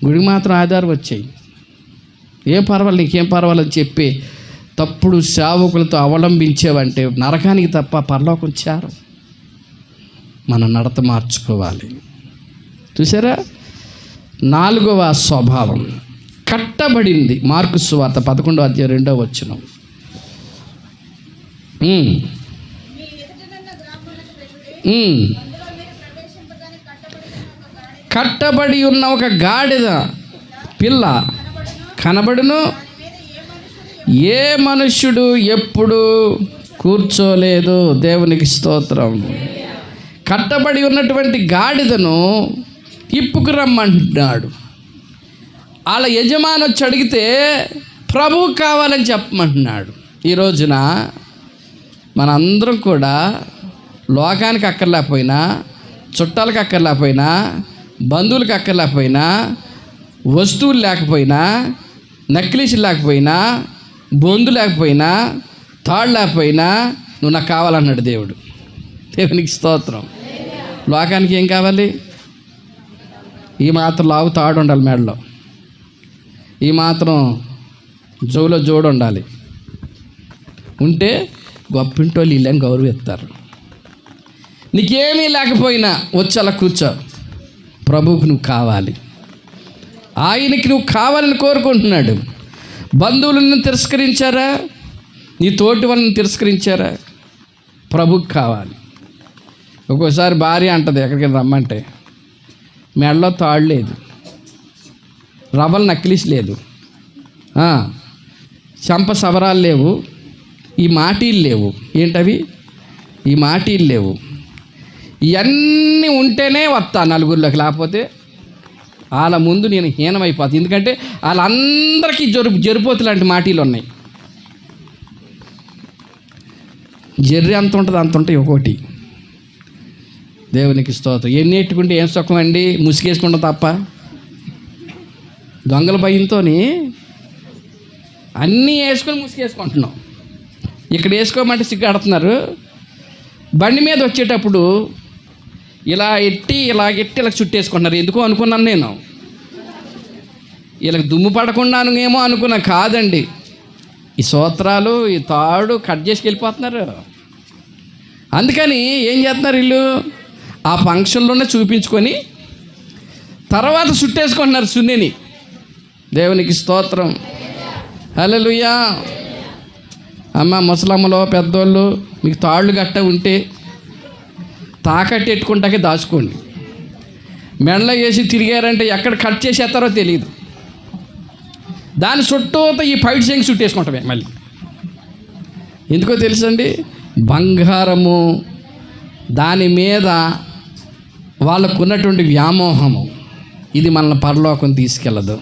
గుడికి మాత్రం ఆధారం వచ్చాయి, ఏం పర్వాలేదు, నీకేం పర్వాలేదు చెప్పి తప్పుడు సేవకులతో అవలంబించేవంటే నరకానికి తప్ప పరలోకం చేరం. మన నడత మార్చుకోవాలి. చూసారా? 4వ స్వభావం కట్టబడింది. మార్కు సువార్త 11వ అధ్యాయం 2వ వచనం. ఉమ్. ఉమ్. కట్టబడి ఉన్న ఒక గాడిద పిల్ల కనబడును, ఏ మనుష్యుడు ఎప్పుడు కూర్చోలేదు. దేవునికి స్తోత్రం. కట్టబడి ఉన్నటువంటి గాడిదను ఇప్పుకు రమ్మంటున్నాడు. వాళ్ళ యజమాని వచ్చి అడిగితే ప్రభువు కావాలని చెప్పమంటున్నాడు. ఈ రోజున మనందరం కూడా లోకానికి అక్కర్లేకపోయినా, చుట్టాలకు అక్కర్లేకపోయినా, బంధువులకు అక్కర్లేకపోయినా, వస్తువులు లేకపోయినా, నక్లీస్ లేకపోయినా, బొందు లేకపోయినా, తాడు లేకపోయినా నువ్వు నాకు కావాలన్నాడు దేవుడు. దేవునికి స్తోత్రం. లోకానికి ఏం కావాలి? ఈ మాత్రం లావు తాడు ఉండాలి మెడలో, ఈ మాత్రం జోలో జోడు ఉండాలి. ఉంటే గొప్పింటోళ్ళు ఇల్లని గౌరవిస్తారు. నీకేమీ లేకపోయినా వచ్చి అలా కూర్చో. ప్రభువుకు నువ్వు కావాలి, ఆయనకి నువ్వు కావాలని కోరుకుంటున్నాడు. బంధువులను తిరస్కరించారా? నీ తోటి వాళ్ళని తిరస్కరించారా? ప్రభువుకు కావాలి. ఒక్కోసారి భార్య అంటది ఎక్కడికైనా రమ్మంటే, మెడలో తాడు లేదు, రవ్వలు నక్లీస్ లేదు, చంప సవరాలు లేవు, ఈ మాటీలు లేవు. ఏంటవి? ఈ మాటీలు లేవు. ఇవన్నీ ఉంటేనే వస్తా నలుగురిలోకి, లేకపోతే వాళ్ళ ముందు నేను హీనమైపోతాను. ఎందుకంటే వాళ్ళందరికీ జరిపోతు లాంటి మాటీలు ఉన్నాయి. జర్రి అంత ఉంటుంది, అంత ఉంటాయి ఒక్కోటి. దేవునికి స్తోత్రం. ఎన్ని ఎట్టుకుంటే ఏం సుఖం అండి? ముసుగేసుకుంటాం తప్ప. దొంగల భయంతో అన్నీ వేసుకొని ముసుగేసుకుంటున్నాం. ఇక్కడ వేసుకోమంటే సిగ్గాడుతున్నారు. బండి మీద వచ్చేటప్పుడు ఇలా ఎట్టి ఇలా చుట్టేసుకుంటున్నారు. ఎందుకో అనుకున్నాను నేను, వీళ్ళకి దుమ్ము పడకుండాను ఏమో అనుకున్నా. కాదండి, ఈ సూత్రాలు ఈ తాడు కట్ చేసి వెళ్ళిపోతున్నారు. అందుకని ఏం చేస్తున్నారు వీళ్ళు? ఆ ఫంక్షన్లోనే చూపించుకొని తర్వాత చుట్టేసుకుంటున్నారు సున్నిని. దేవునికి స్తోత్రం. హల్లెలూయా. అమ్మ ముసలమ్మలో పెద్దోళ్ళు మీకు తాళ్ళు గట్ట ఉంటే తాకట్టు ఎట్టుకుంటాకే దాచుకోండి. మెడలో వేసి తిరిగారంటే ఎక్కడ కట్ చేసేస్తారో తెలియదు. దాని చుట్టూతో ఈ పైట్ సెంగి చుట్టేసుకుంటామే మళ్ళీ. ఎందుకో తెలుసండి, బంగారము దాని మీద వాళ్ళకున్నటువంటి వ్యామోహము ఇది మనల్ని పరలోకం తీసుకెళ్ళదు.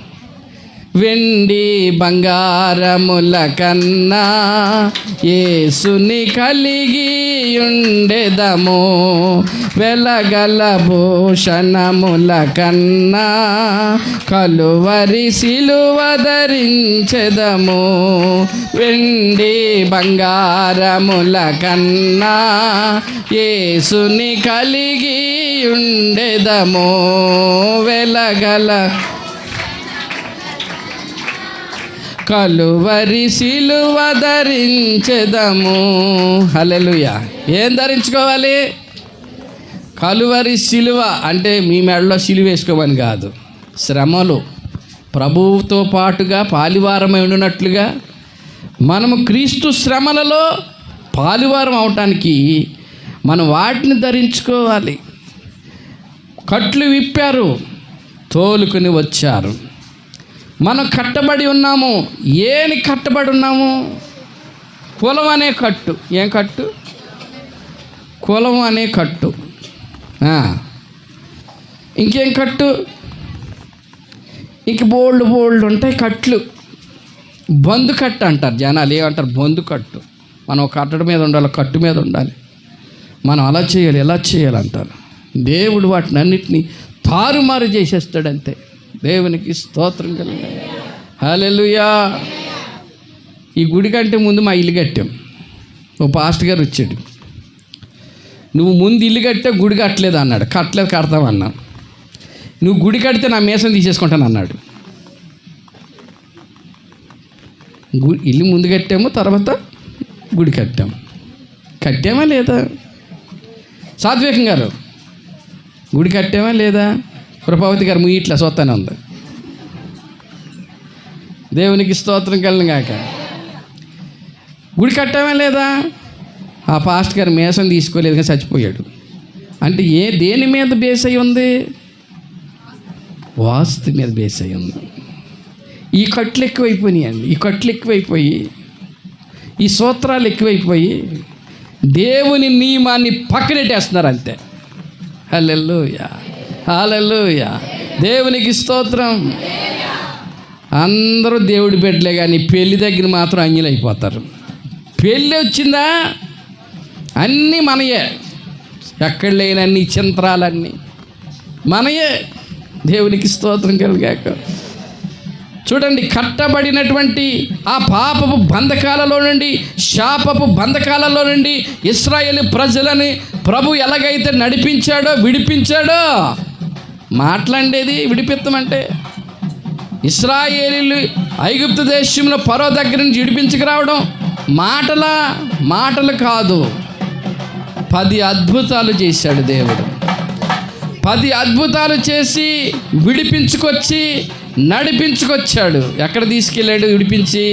వెండి బంగారముల కన్నా యేసుని కలిగి ఉండెదము, వెలగల భూషణముల కన్నా కలువరి సిలువ ధరించెదము. వెండి బంగారముల కన్నా యేసుని కలిగి ఉండెదము, వెలగల కలువరి సిలువ ధరించెదము. హల్లెలూయా. ఏం ధరించుకోవాలి? కలువరి సిలువ అంటే మీ మెడలో సిలువ వేసుకోమని కాదు. శ్రమలు ప్రభువుతో పాటుగా పాలివారమై ఉండినట్లుగా మనము క్రీస్తు శ్రమలలో పాలివారం అవటానికి మనం వాటిని ధరించుకోవాలి. కట్లు విప్పారు, తోలుకుని వచ్చారు. మనం కట్టబడి ఉన్నాము. ఏని కట్టబడి ఉన్నాము? కులం అనే కట్టు. ఏం కట్టు? కులం అనే కట్టు. ఇంకేం కట్టు? ఇంక బోల్డ్ ఉంటాయి కట్లు. బంధు కట్టు అంటారు జనాలు. ఏమంటారు? బంధు కట్టు. మనం కట్టడి మీద ఉండాలి, కట్టు మీద ఉండాలి. మనం అలా చేయాలి, ఎలా చేయాలంటారు. దేవుడు వాటిని అన్నిటినీ తారుమారు చేసేస్తాడంతే. దేవునికి స్తోత్రం కలిగి. హల్లెలూయా. ఈ గుడి కంటే ముందు మా ఇల్లు కట్టాం. ఓ పాస్టర్ గారు వచ్చాడు, నువ్వు ముందు ఇల్లు కడితే గుడి కట్టలేదు అన్నాడు. కట్టలేదు, కడతామన్నా. నువ్వు గుడి కడితే నా మీసం తీసేసుకుంటాను అన్నాడు. ఇల్లు ముందు కట్టాము, తర్వాత గుడి కట్టాము. కట్టామా లేదా? సాత్వికం గారు గుడి కట్టామా లేదా? కృపావతి గారు మీ ఇట్లా చూస్తానే ఉంది. దేవునికి స్తోత్రం కలిగాక. గుడి కట్టామా లేదా? ఆ పాస్ట్ గారు మేసం తీసుకోలేదు కానీ చచ్చిపోయాడు. అంటే దేని మీద బేస్ అయి ఉంది? వాస్తు మీద బేస్ అయి ఉంది. ఈ కట్లు ఎక్కువైపోయినాయండి. ఈ కట్లు ఎక్కువైపోయి, ఈ సూత్రాలు ఎక్కువైపోయి దేవుని నియమాన్ని పక్కనెట్టేస్తున్నారు అంతే. హల్లెలూయా, హల్లెలూయా, దేవునికి స్తోత్రం. అందరూ దేవుడి బిడ్డలే, కానీ పెళ్లి దగ్గర మాత్రం అంజలు అయిపోతారు. పెళ్ళి వచ్చిందా అన్నీ మనయే, ఎక్కడ లేనన్ని చింత్రాలన్నీ మనయే. దేవునికి స్తోత్రం కలుగాక. చూడండి, కట్టబడినటువంటి ఆ పాపపు బంధకాలలో నుండి, శాపపు బంధకాలలో నుండి ఇశ్రాయేలు ప్రజలని ప్రభు ఎలాగైతే నడిపించాడో, విడిపించాడో, మాట్లాడేది విడిపిస్తామంటే ఇశ్రాయేలీలు ఐగుప్తు దేశంలో ఫరో దగ్గర నుంచి విడిపించుకురావడం మాటలు కాదు. 10 అద్భుతాలు చేశాడు దేవుడు. 10 అద్భుతాలు చేసి విడిపించుకొచ్చి నడిపించుకొచ్చాడు. ఎక్కడ తీసుకెళ్ళాడు? విడిపించి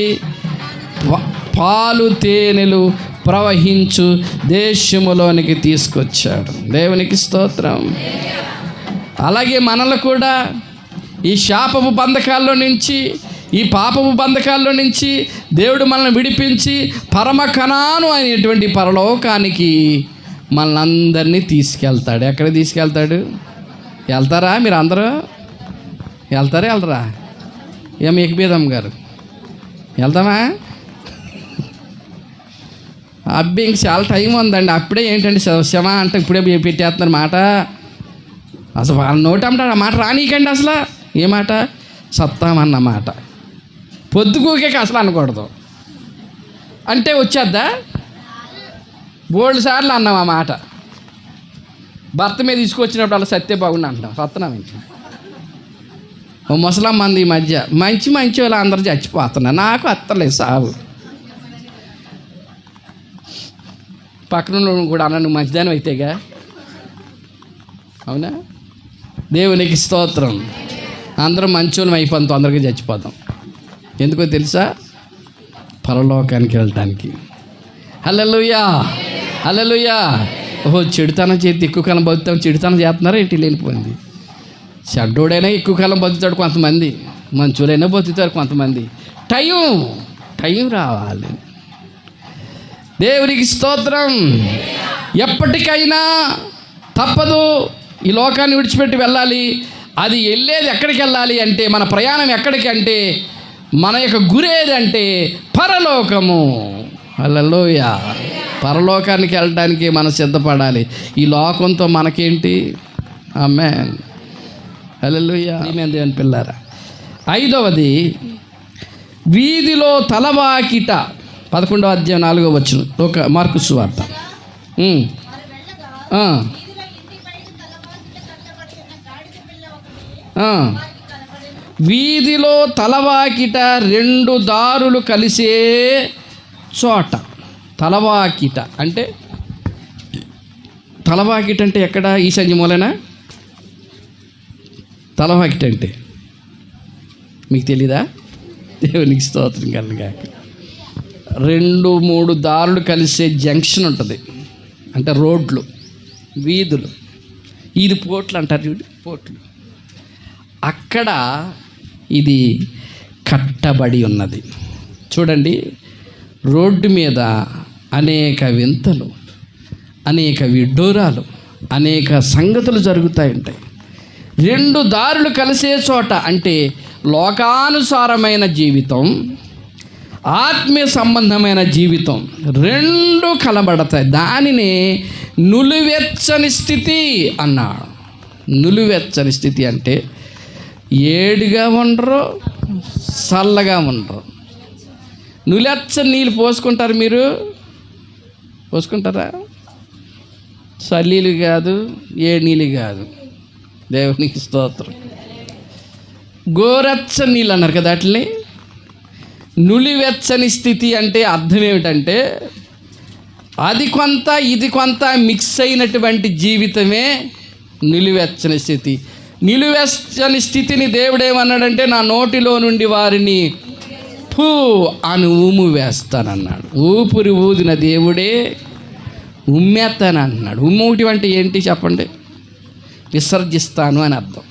పాలు తేనెలు ప్రవహించు దేశములోనికి తీసుకొచ్చాడు. దేవునికి స్తోత్రం. అలాగే మనల్ని కూడా ఈ శాపపు బంధకాల్లో నుంచి, ఈ పాపపు బంధకాల్లో నుంచి దేవుడు మనల్ని విడిపించి పరమ కనాను అనేటువంటి పరలోకానికి మనల్ని అందరినీ తీసుకెళ్తాడు. ఎక్కడ తీసుకెళ్తాడు? వెళ్తారా మీరు అందరూ? వెళ్ళరా? ఏం ఎక్కిపోదాం గారు, వెళ్తామా? అబ్బే ఇంక చాలా టైం ఉందండి. అప్పుడే ఏంటండి శమ అంటే ఇప్పుడే పెట్టేస్తున్నారు మాట. అసలు వాళ్ళ నోటి అంటాడు ఆ మాట రానీకండి. అసలు ఏ మాట? సత్తామన్న మాట పొద్దుకూకే అసలు అనకూడదు. అంటే వచ్చేద్దా? బోల్డ్ సార్లు అన్నాం ఆ మాట. భర్త మీద తీసుకొచ్చినప్పుడు అలా సత్తే బాగుండి అంటాం. సత్తనాం ఇంట్లో ఓ ముసలమ్మ మంది ఈ మధ్య మంచి వాళ్ళు అందరూ చచ్చిపోతున్నారు. నాకు అత్తలేదు సాగు. పక్కన కూడా అన్న నువ్వు మంచిదాని అయితేగా. అవునా? దేవునికి స్తోత్రం. అందరం మంచోళ్ళం అయిపోతాం, తొందరగా చచ్చిపోతాం. ఎందుకో తెలుసా? పరలోకానికి వెళ్ళటానికి. హల్లెలూయా, హల్లెలూయా. ఓహో, చెడుతనం చేతి ఎక్కువ కాలం బతుకుతాం, చెడుతనం చేస్తున్నారా ఏంటి? లేనిపోయింది. చెడ్డోడైనా ఎక్కువ కాలం బతుకుతాడు కొంతమంది, మంచోడైనా బతుకుతారు కొంతమంది. టైం రావాలి. దేవునికి స్తోత్రం. ఎప్పటికైనా తప్పదు, ఈ లోకాన్ని విడిచిపెట్టి వెళ్ళాలి. అది వెళ్ళేది ఎక్కడికి వెళ్ళాలి అంటే, మన ప్రయాణం ఎక్కడికి అంటే, మన యొక్క గురి ఏదంటే పరలోకము. హల్లెలూయా. పరలోకానికి వెళ్ళడానికి మనం సిద్ధపడాలి. ఈ లోకంతో మనకేంటి? ఆమేన్, హల్లెలూయా. దేవుని పిల్లారా, 5వది వీధిలో తలవాకిట. 11వ అధ్యాయం 4వ వచనం, మార్కు సువార్త. వీధిలో తలవాకిట 2 దారులు కలిసే చోట. తలవాకిట అంటే ఎక్కడ? ఈశాన్య మూలనా? తలవాకిట అంటే మీకు తెలీదా? దేవునికి స్తోత్రం కలుగాక. 2-3 దారులు కలిసే జంక్షన్ ఉంటుంది. అంటే రోడ్లు, వీధులు, ఇది పోట్లు అంటారు చూడు, పోట్లు. అక్కడ ఇది కట్టబడి ఉన్నది. చూడండి, రోడ్డు మీద అనేక వింతలు, అనేక విడ్డూరాలు, అనేక సంగతులు జరుగుతూ ఉంటాయి. 2 దారులు కలిసే చోట అంటే లోకానుసారమైన జీవితం, ఆత్మీయ సంబంధమైన జీవితం 2 కలబడతాయి. దానిని నులివెచ్చని స్థితి అన్నాడు. నులివెచ్చని స్థితి అంటే ఏడుగా ఉండరు, చల్లగా ఉండరు. నులెచ్చని నీళ్ళు పోసుకుంటారు. మీరు పోసుకుంటారా? చల్లీలు కాదు, ఏ నీళ్ళు కాదు. దేవునికి స్తోత్రం. గోరెచ్చని నీళ్ళు అన్నారు కదా, వాటిని నులివెచ్చని స్థితి అంటే అర్థం ఏమిటంటే, అది కొంత ఇది కొంత మిక్స్ అయినటువంటి జీవితమే నిలువెచ్చని స్థితి. నిలువెచ్చని స్థితిని దేవుడేమన్నాడంటే, నా నోటిలో నుండి వారిని ఫూ అని ఊము వేస్తానన్నాడు. ఊపిరి ఊదిన దేవుడే ఉమ్మేస్తాను అంటున్నాడు. ఉమ్మూటి అంటే ఏంటి చెప్పండి? విసర్జిస్తాను అని అర్థం.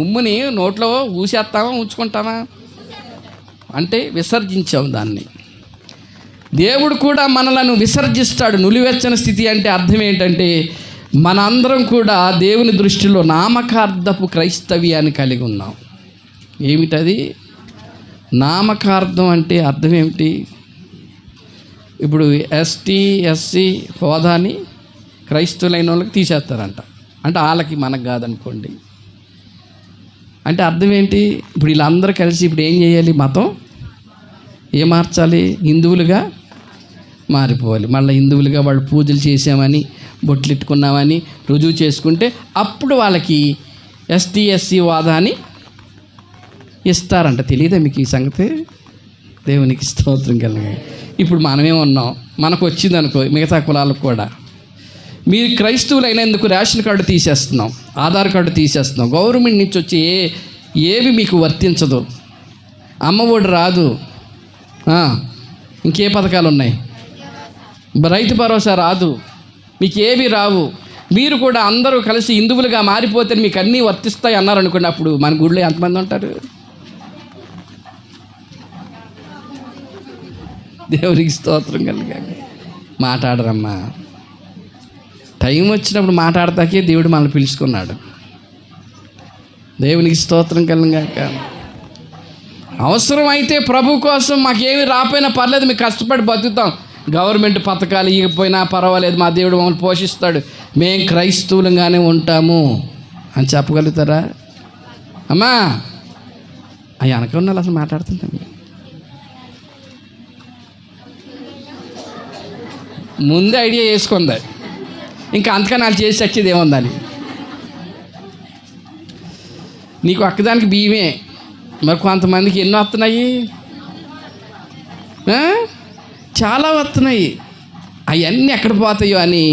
ఉమ్ముని నోట్లో ఊసేస్తామా ఉంచుకుంటామా అంటే విసర్జించాం దాన్ని. దేవుడు కూడా మనలను విసర్జిస్తాడు. నులివెచ్చని స్థితి అంటే అర్థం ఏంటంటే మనందరం కూడా దేవుని దృష్టిలో నామకార్థపు క్రైస్తవ్యాన్ని కలిగి ఉన్నాం. ఏమిటది? నామకార్థం అంటే అర్థం ఏమిటి? ఇప్పుడు ఎస్టీ ఎస్సీ హోదాని క్రైస్తవులైన వాళ్ళకి తీసేస్తారంట. అంటే వాళ్ళకి మనకు కాదనుకోండి. అంటే అర్థం ఏంటి? ఇప్పుడు వీళ్ళందరూ కలిసి ఇప్పుడు ఏం చేయాలి? మతం ఏం మార్చాలి? హిందువులుగా మారిపోవాలి. మళ్ళీ హిందువులుగా వాళ్ళు పూజలు చేసామని బొట్లు ఇట్టుకున్నామని రుజువు చేసుకుంటే అప్పుడు వాళ్ళకి ఎస్టీ ఎస్సీ హోదాని ఇస్తారంట. తెలియదా మీకు ఈ సంగతి? దేవునికి స్తోత్రం కలిగి. ఇప్పుడు మనమే ఉన్నాం, మనకు వచ్చింది అనుకో మిగతా కులాలకు కూడా. మీరు క్రైస్తవులైనందుకు రేషన్ కార్డు తీసేస్తున్నాం, ఆధార్ కార్డు తీసేస్తున్నాం, గవర్నమెంట్ నుంచి వచ్చి ఏవి మీకు వర్తించదు, అమ్మఒడి రాదు, ఇంకే పథకాలు ఉన్నాయి, రైతు భరోసా రాదు, మీకు ఏవి రావు. మీరు కూడా అందరూ కలిసి హిందువులుగా మారిపోతే మీకు అన్నీ వర్తిస్తాయి అన్నారు అనుకోండి. అప్పుడు మన గుడిలో ఎంతమంది ఉంటారు? దేవునికి స్తోత్రం కలిగా. మాట్లాడరమ్మా. టైం వచ్చినప్పుడు మాట్లాడతాకే దేవుడు మనల్ని పిలుచుకున్నాడు. దేవునికి స్తోత్రం కలిగాక. అవసరం అయితే ప్రభు కోసం మాకేమి రాపోయినా పర్లేదు, మీకు కష్టపడి బతుకుతాం, గవర్నమెంట్ పథకాలు ఇవ్వకపోయినా పర్వాలేదు, మా దేవుడు మమ్మల్ని పోషిస్తాడు, మేము క్రైస్తవులంగానే ఉంటాము అని చెప్పగలుగుతారా? అమ్మా అవి అనకున్నాళ్ళు అసలు మాట్లాడుతుందండి. ముందే ఐడియా చేసుకుంది, ఇంకా అంతకన్నా వాళ్ళు చేసి వచ్చేది ఏముందని. నీకు ఒక్కదానికి బియ్యమే, మరి కొంతమందికి ఎన్నో వస్తున్నాయి, చాలా వస్తున్నాయి. అవన్నీ ఎక్కడ పోతాయో అని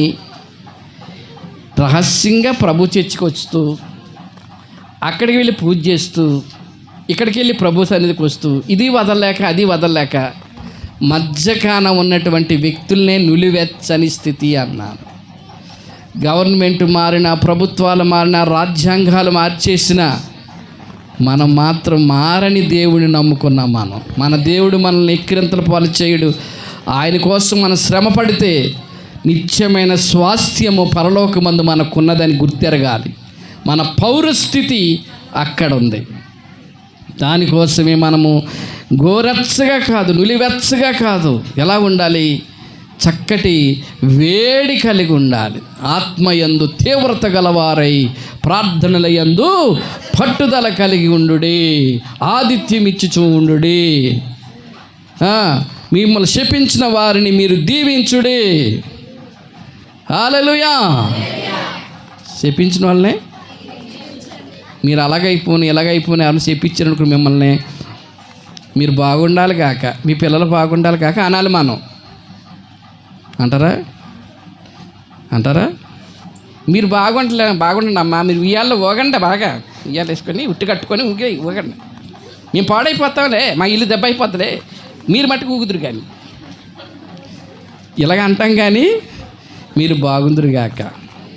రహస్యంగా ప్రభు చర్చికి వస్తూ, అక్కడికి వెళ్ళి పూజ చేస్తూ, ఇక్కడికి వెళ్ళి ప్రభు సన్నిధికి వస్తూ, ఇది వదలలేక అది వదలలేక మధ్యకాన ఉన్నటువంటి వ్యక్తులనే నులివెచ్చని స్థితి అన్నాను. గవర్నమెంట్ మారినా, ప్రభుత్వాలు మారినా, రాజ్యాంగాలు మార్చేసిన మనం మాత్రం మారని దేవుడిని నమ్ముకున్నాం. మన దేవుడు మనల్ని ఎక్కిరింతల పాలు చేయడు. ఆయన కోసం మనం శ్రమ పడితే నిత్యమైన స్వాస్థ్యము పరలోకమందు మనకున్నదని గుర్తెరగాలి. మన పౌరస్థితి అక్కడ ఉంది. దానికోసమే మనము గోరచ్చగా కాదు, నులివెచ్చగా కాదు, ఎలా ఉండాలి? చక్కటి వేడి కలిగి ఉండాలి. ఆత్మయందు తీవ్రత గలవారై ప్రార్థనలయందు పట్టుదల కలిగి ఉండుడి, ఆతిథ్యం ఇచ్చుచూ ఉండుడి, మిమ్మల్ని శపించిన వారిని మీరు దీవించుడి. హల్లెలూయా. శపించిన వాళ్ళనే మీరు అలాగైపోని ఎలాగైపోని ఎవరిని చెప్పించారనుకో మిమ్మల్ని, మీరు బాగుండాలి కాక, మీ పిల్లలు బాగుండాలి కాక అనాలి మనం. అంటారా? మీరు బాగుండండి అమ్మా, మీరు ఉయ్యాల్లో ఊగండి, బాగా ఉయ్యాలు వేసుకొని ఉట్టి కట్టుకొని ఊగండి, మేము పాడైపోతాంలే, మా ఇల్లు దెబ్బ అయిపోతుందిలే, మీరు మట్టుకు ఊగుదురు కానీ, ఇలాగ అంటాం. కానీ మీరు బాగుందురు గాక,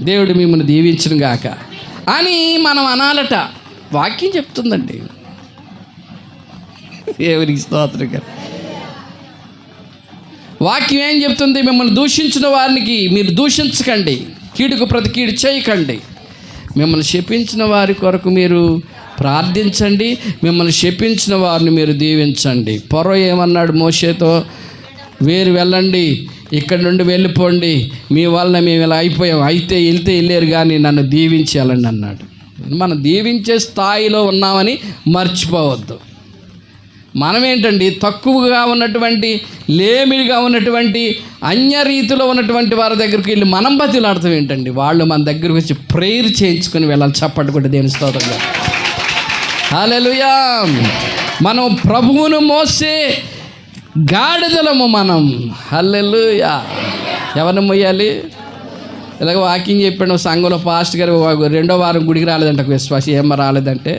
దేవుడు మిమ్మల్ని దీవించును గాక అని మనం అనాలట. వాక్యం చెప్తుందండి. దేవునికి స్తోత్రం గారు. వాక్యం ఏం చెప్తుంది? మిమ్మల్ని దూషించిన వారికి మీరు దూషించకండి, కీడుకు ప్రతి కీడు చేయకండి, మిమ్మల్ని శపించిన వారి కొరకు మీరు ప్రార్థించండి, మిమ్మల్ని శపించిన వారిని మీరు దీవించండి. ఫరో ఏమన్నాడు మోషేతో? వేరు వెళ్ళండి, ఇక్కడి నుండి వెళ్ళిపోండి, మీ వల్ల మేము ఇలా అయిపోయాం, అయితే వెళ్తే వెళ్ళారు కానీ నన్ను దీవించాలండి అన్నాడు. మనం దీవించే స్థాయిలో ఉన్నామని మర్చిపోవద్దు. మనం ఏంటండి, తక్కువగా ఉన్నటువంటి, లేమిగా ఉన్నటువంటి, అన్యరీతిలో ఉన్నటువంటి వారి దగ్గరికి వెళ్ళి మనం బతిలాడతాం ఏంటండి? వాళ్ళు మన దగ్గరకు వచ్చి ప్రేయర్ చేయించుకొని వెళ్ళాలి. చప్పట్లు కొట్టి దేవుని స్తోత్రం. హల్లెలూయా. మనం ప్రభువును మోసే గాడిదలము మనం. హల్లెలూయా. ఎవరిని మొయ్యాలి? ఇలాగ వాకింగ్ చెప్పాడు సంఘంలో పాస్ట్ గారు, 2వ వారం గుడికి రాలేదంట విశ్వాసి. ఏమో రాలేదంటే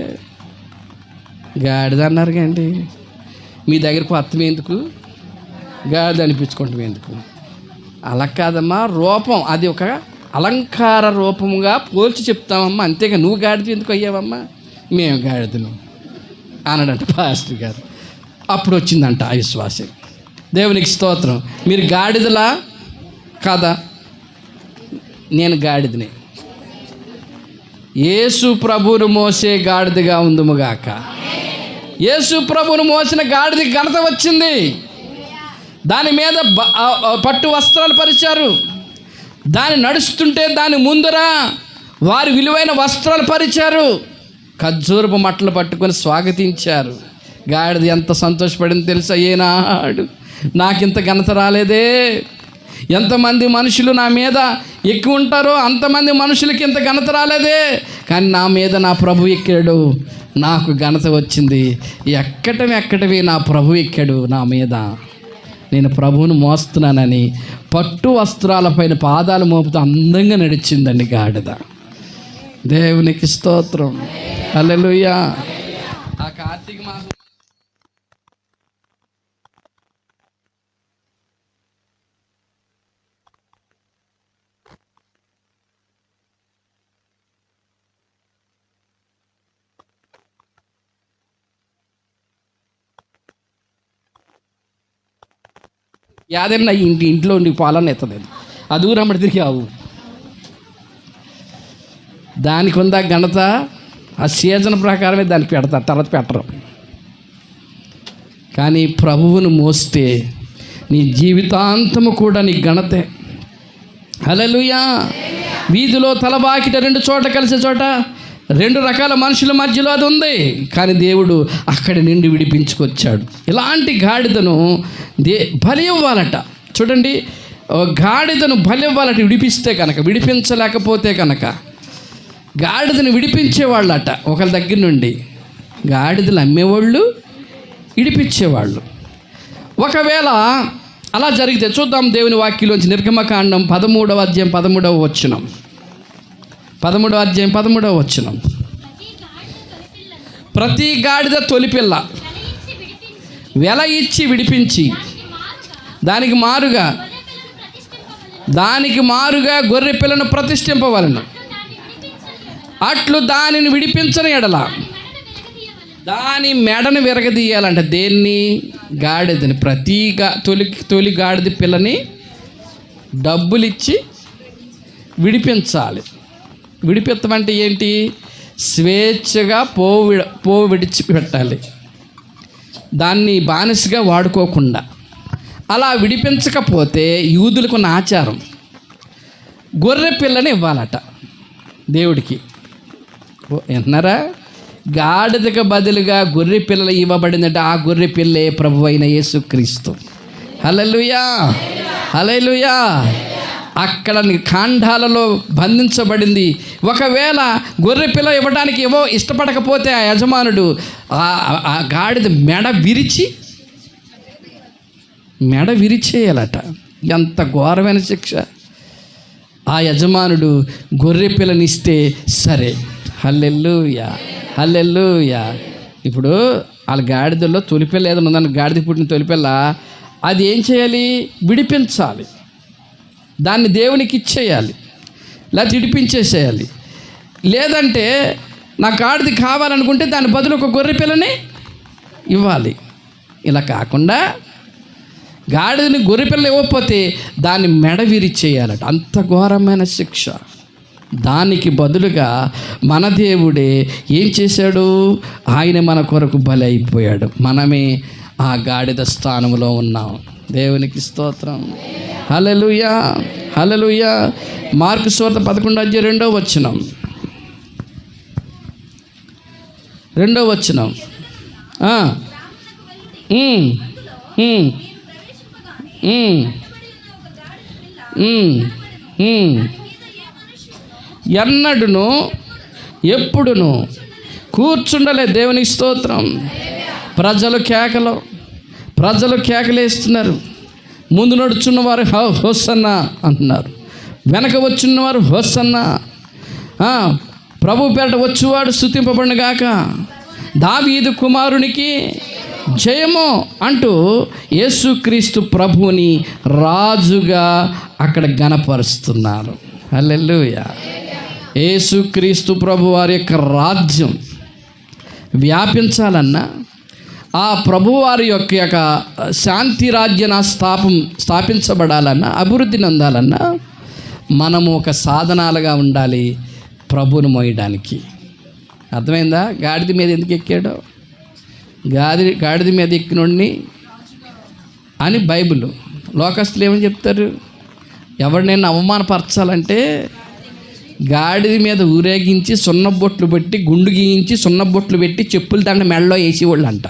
గాడిద అన్నారు కండి. మీ దగ్గరకు అర్థం ఎందుకు? గాడిద అనిపించుకుంటాం ఎందుకు? అలా కాదమ్మా, రూపం అది ఒక అలంకార రూపముగా పోల్చి చెప్తామమ్మా, అంతేగా నువ్వు గాడిద ఎందుకు అయ్యావమ్మా, మేము గాడిదలు అన్నాడంట పాస్టర్ గారు. అప్పుడు వచ్చిందంట ఆ విశ్వాసం. దేవునికి స్తోత్రం. మీరు గాడిదలా కాదా? నేను గాడిదని. యేసు ప్రభువును మోసే గాడిదగా ఉందుముగాక. యేసు ప్రభువును మోసిన గాడిద ఘనత వచ్చింది. దాని మీద పట్టు వస్త్రాలు పరిచారు. దాన్ని నడుస్తుంటే దాని ముందర వారి విలువైన వస్త్రాలు పరిచారు. ఖర్జూరపు మట్టలు పట్టుకొని స్వాగతించారు. గాడిద ఎంత సంతోషపడింది తెలుసా? ఏనాడు నాకింత ఘనత రాలేదే, ఎంతమంది మనుషులు నా మీద ఎక్కువ ఉంటారో అంతమంది మనుషులకి ఇంత ఘనత రాలేదే, కానీ నా మీద నా ప్రభు ఎక్కాడు, నాకు ఘనత వచ్చింది. ఎక్కటమే నా ప్రభు ఎక్కాడు నా మీద, నేను ప్రభువును మోస్తున్నానని పట్టు వస్త్రాలపైన పాదాలు మోపుతూ అందంగా నడిచిందండి గాడిద. దేవునికి స్తోత్రం. హల్లెలూయా. ఆ కార్తీక మాసం యాదైనా ఇంట్లో ఉండి పాలన ఎత్తది, ఆ దూరం తిరిగి ఆవు. దానికి ఉందా ఘనత? ఆ సీజన్ ప్రకారమే దానికి పెడతారు, తర్వాత పెట్టరు. కానీ ప్రభువును మోస్తే నీ జీవితాంతము కూడా నీ ఘనతే. హల్లెలూయా. వీధిలో తలబాకిట 2 చోట కలిసే చోట 2 రకాల మనుషుల మధ్యలో అది ఉంది, కానీ దేవుడు అక్కడి నుండి విడిపించుకొచ్చాడు. ఇలాంటి గాడిదను బలి ఇవ్వాలట. చూడండి, గాడిదను బలి ఇవ్వాలట విడిపిస్తే కనుక. విడిపించలేకపోతే కనుక గాడిదను విడిపించేవాళ్ళట ఒకరి దగ్గర నుండి. గాడిదలు అమ్మేవాళ్ళు, విడిపించేవాళ్ళు. ఒకవేళ అలా జరిగితే చూద్దాం దేవుని వాక్యంలోంచి. నిర్గమకాండం 13వ అధ్యాయం 13వ వచనం. 13వ అధ్యాయం 13వ వచనం. ప్రతి గాడిద తొలిపిల్ల వెల ఇచ్చి విడిపించి దానికి మారుగా గొర్రె పిల్లను ప్రతిష్ఠింపవలను. అట్లు దానిని విడిపించని ఎడల దాని మెడను విరగదీయాలంట. దేన్ని? గాడిదని. తొలి గాడిద పిల్లని డబ్బులిచ్చి విడిపించాలి. విడిపించమంటే ఏంటి? స్వేచ్ఛగా పోవు విడిచిపెట్టాలి, దాన్ని బానిసగా వాడుకోకుండా. అలా విడిపించకపోతే యూదులకున్న ఆచారం గొర్రె పిల్లని ఇవ్వాలట దేవుడికి. విన్నారా? గాడిదకు బదులుగా గొర్రె పిల్లలు ఇవ్వబడిందంటే ఆ గొర్రె పిల్లే ప్రభు అయిన యేసుక్రీస్తు. హల్లెలూయా, హల్లెలూయా. అక్కడ కాండాలలో బంధించబడింది. ఒకవేళ గొర్రె పిల్ల ఇవ్వడానికి ఇష్టపడకపోతే ఆ యజమానుడు ఆ గాడిద మెడ విరిచేయాలట. ఎంత ఘోరమైన శిక్ష! ఆ యజమానుడు గొర్రె పిల్లనిస్తే సరే. హల్లెలూయా, హల్లెలూయా. ఇప్పుడు వాళ్ళ గాడిదల్లో తొలిపిల్ల ఏదైనా ఉందని, గాడిద పుట్టిన తొలిపిల్ల, అది ఏం చేయాలి? విడిపించాలి. దాన్ని దేవునికి ఇచ్చేయాలి, లేకపోతే విడిపించేసేయాలి. లేదంటే నా గాడిద కావాలనుకుంటే దాని బదులు ఒక గొర్రె పిల్లని ఇవ్వాలి. ఇలా కాకుండా గాడిదని గొర్రె పిల్ల ఇవ్వకపోతే దాన్ని మెడ విరిచేయాలట. అంత ఘోరమైన శిక్ష. దానికి బదులుగా మన దేవుడే ఏం చేశాడు? ఆయన మన కొరకు బలి అయిపోయాడు. మనమే ఆ గాడిద స్థానంలో ఉన్నాం. దేవునికి స్తోత్రం. హల్లెలూయా, హల్లెలూయా. మార్కు సువార్త 11వ అధ్యాయం 2వ వచనం. 2వ వచనం. ఎన్నడును ఎప్పుడును కూర్చుండలే. దేవునికి స్తోత్రం. ప్రజలు కేకలేస్తున్నారు. ముందు నడుచున్నవారు హోసన్నా అంటున్నారు, వెనక వచ్చున్నవారు హోసన్నా. ప్రభు పేరట వచ్చేవాడు స్తుతింపబడును గాక, దావీదు కుమారునికి జయము అంటూ యేసుక్రీస్తు ప్రభువుని రాజుగా అక్కడ గణపరుస్తున్నారు. హల్లెలూయా. యేసుక్రీస్తు ప్రభు వారి యొక్క రాజ్యం వ్యాపించాలన్నా, ఆ ప్రభువారి యొక్క శాంతి రాజ్యం స్థాపించబడాలన్నా, అభివృద్ధి పొందాలన్నా మనము ఒక సాధనాలుగా ఉండాలి ప్రభువును మోయడానికి. అర్థమైందా? గాడిద మీద ఎందుకు ఎక్కాడో, గాడిద మీద ఎక్కినోడిని అని బైబిల్. లోకస్తులు ఏమని చెప్తారు? ఎవరినైనా అవమానపరచాలంటే గాడిద మీద ఊరేగించి సున్నబొట్లు పెట్టి, గుండు గీయించి సున్నబొట్లు పెట్టి, చెప్పుల దండ మెడలో వేసేవాళ్ళు అంట.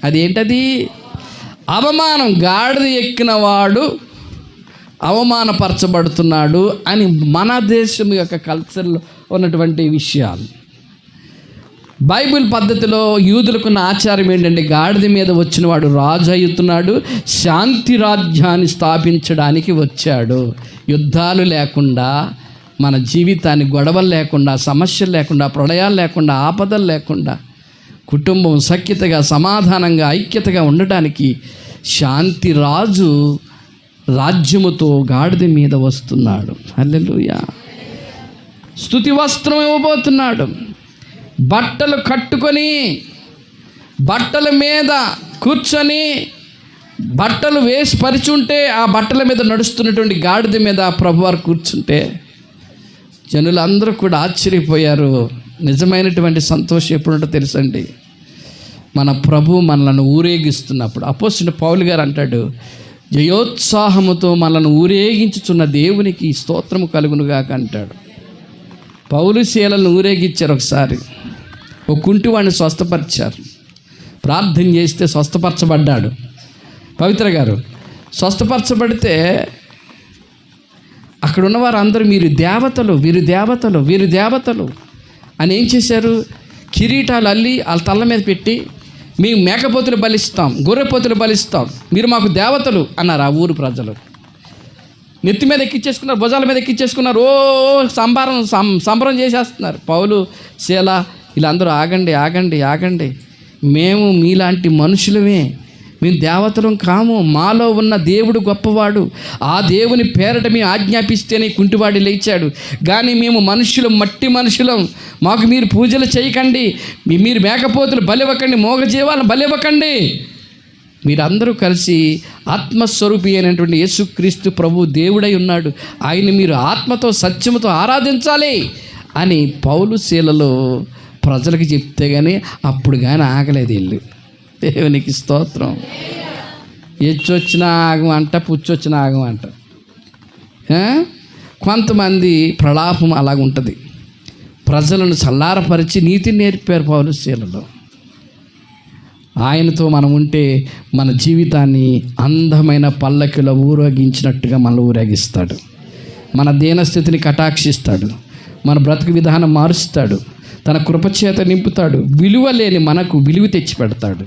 అదేంటది? అవమానం. గాడిద ఎక్కిన వాడు అవమానపరచబడుతున్నాడు అని మన దేశం యొక్క కల్చర్లో ఉన్నటువంటి విషయాలు. బైబిల్ పద్ధతిలో యూదులకున్న ఆచారం ఏంటంటే, గాడిద మీద వచ్చిన వాడు రాజు అవుతున్నాడు, శాంతి రాజ్యాన్ని స్థాపించడానికి వచ్చాడు. యుద్ధాలు లేకుండా, మన జీవితాన్ని గొడవలు లేకుండా, సమస్యలు లేకుండా, ప్రళయాలు లేకుండా, ఆపదలు లేకుండా, కుటుంబం సఖ్యతగా, సమాధానంగా, ఐక్యతగా ఉండటానికి శాంతి రాజు రాజ్యముతో గాడిద మీద వస్తున్నాడు. హల్లెలూయా. స్తుతి వస్త్రం ఇవ్వబోతున్నాడు. బట్టలు కట్టుకొని, బట్టల మీద కూర్చొని, బట్టలు వేసి పరిచుంటే ఆ బట్టల మీద నడుస్తున్నటువంటి గాడిద మీద ప్రభువారు కూర్చుంటే జనులందరూ కూడా ఆశ్చర్యపోయారు. నిజమైనటువంటి సంతోషం ఎప్పుడుంటో తెలుసండి, మన ప్రభు మనలను ఊరేగిస్తున్నప్పుడు. అపోస్తలుడైన పౌలు గారు అంటాడు, జయోత్సాహముతో మనలను ఊరేగించుచున్న దేవునికి స్తోత్రము కలుగునుగాక అంటాడు. పౌలు శీలను ఊరేగించారు. ఒకసారి ఒక కుంటివాడిని స్వస్థపరిచారు. ప్రార్థన చేస్తే స్వస్థపరచబడ్డాడు. పవిత్ర గారు స్వస్థపరచబడితే అక్కడ ఉన్నవారు అందరూ వీరు దేవతలు, వీరు దేవతలు, వీరు దేవతలు అని ఏం చేశారు? కిరీటాలు అల్లి వాళ్ళ తల్ల మీద పెట్టి, మేము మేకపోతులు బలిస్తాం, గొర్రెపోతులు బలిస్తాం, మీరు మాకు దేవతలు అన్నారు ఆ ఊరు ప్రజలు. నెత్తి మీద ఎక్కించేసుకున్నారు, భుజాల మీద ఎక్కించేసుకున్నారు. సంబరం చేసేస్తున్నారు. పౌలు శీల వీళ్ళందరూ ఆగండి, ఆగండి, ఆగండి, మేము మీలాంటి మనుషులమే, మేము దేవతలం కాము, మాలో ఉన్న దేవుడు గొప్పవాడు, ఆ దేవుని పేరట మేము ఆజ్ఞాపిస్తేనే కుంటివాడి లేచాడు, కానీ మేము మనుషులం, మట్టి మనుషులం, మాకు మీరు పూజలు చేయకండి, మీరు మేకపోతులు బలివ్వకండి, మోగజీవాలను బలివ్వకండి, మీరందరూ కలిసి ఆత్మస్వరూపి అయినటువంటి యేసుక్రీస్తు ప్రభు దేవుడై ఉన్నాడు, ఆయన మీరు ఆత్మతో సత్యముతో ఆరాధించాలి అని పౌలు శీలలో ప్రజలకు చెప్తే కానీ అప్పుడు కానీ ఆగలేదు వీళ్ళు. దేవునికి స్తోత్రం. ఎచ్చొచ్చిన ఆగం అంట, పుచ్చొచ్చిన ఆగం అంట. కొంతమంది ప్రలాపం అలాగుంటుంది. ప్రజలను చల్లారపరిచి నీతిని నేర్పారు పౌలు శీలలో. ఆయనతో మనం ఉంటే మన జీవితాన్ని అందమైన పల్లకిలో ఊరేగించినట్టుగా మనల్ని ఊరేగిస్తాడు. మన దీనస్థితిని కటాక్షిస్తాడు. మన బ్రతుకు విధానం మారుస్తాడు. తన కృపచేత నింపుతాడు. విలువ లేని మనకు విలువ తెచ్చి పెడతాడు.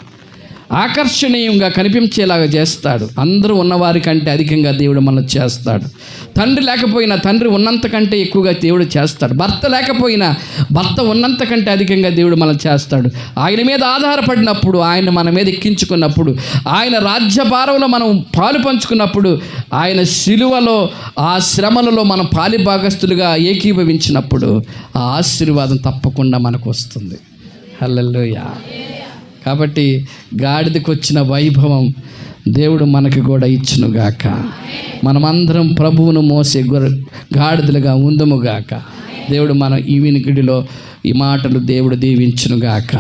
ఆకర్షణీయంగా కనిపించేలాగా చేస్తాడు. అందరూ ఉన్నవారి కంటే అధికంగా దేవుడు మనల్ని చేస్తాడు. తండ్రి లేకపోయినా తండ్రి ఉన్నంత కంటే ఎక్కువగా దేవుడు చేస్తాడు. భర్త లేకపోయినా భర్త ఉన్నంత కంటే అధికంగా దేవుడు మనల్ని చేస్తాడు. ఆయన మీద ఆధారపడినప్పుడు, ఆయన మన మీద ఎక్కించుకున్నప్పుడు, ఆయన రాజ్యభారంలో మనం పాలు పంచుకున్నప్పుడు, ఆయన శిలువలో ఆ శ్రమలలో మనం పాలిభాగస్తులుగా ఏకీభవించినప్పుడు ఆ ఆశీర్వాదం తప్పకుండా మనకు వస్తుంది. హల్లెలూయా. కాబట్టి గాడిదకు వచ్చిన వైభవం దేవుడు మనకి కూడా ఇచ్చునుగాక. మనమందరం ప్రభువును మోసే గాడిదలుగా ఉందముగాక. దేవుడు మన ఈ వినికిడిలో ఈ మాటలు దేవుడు దీవించునుగాక.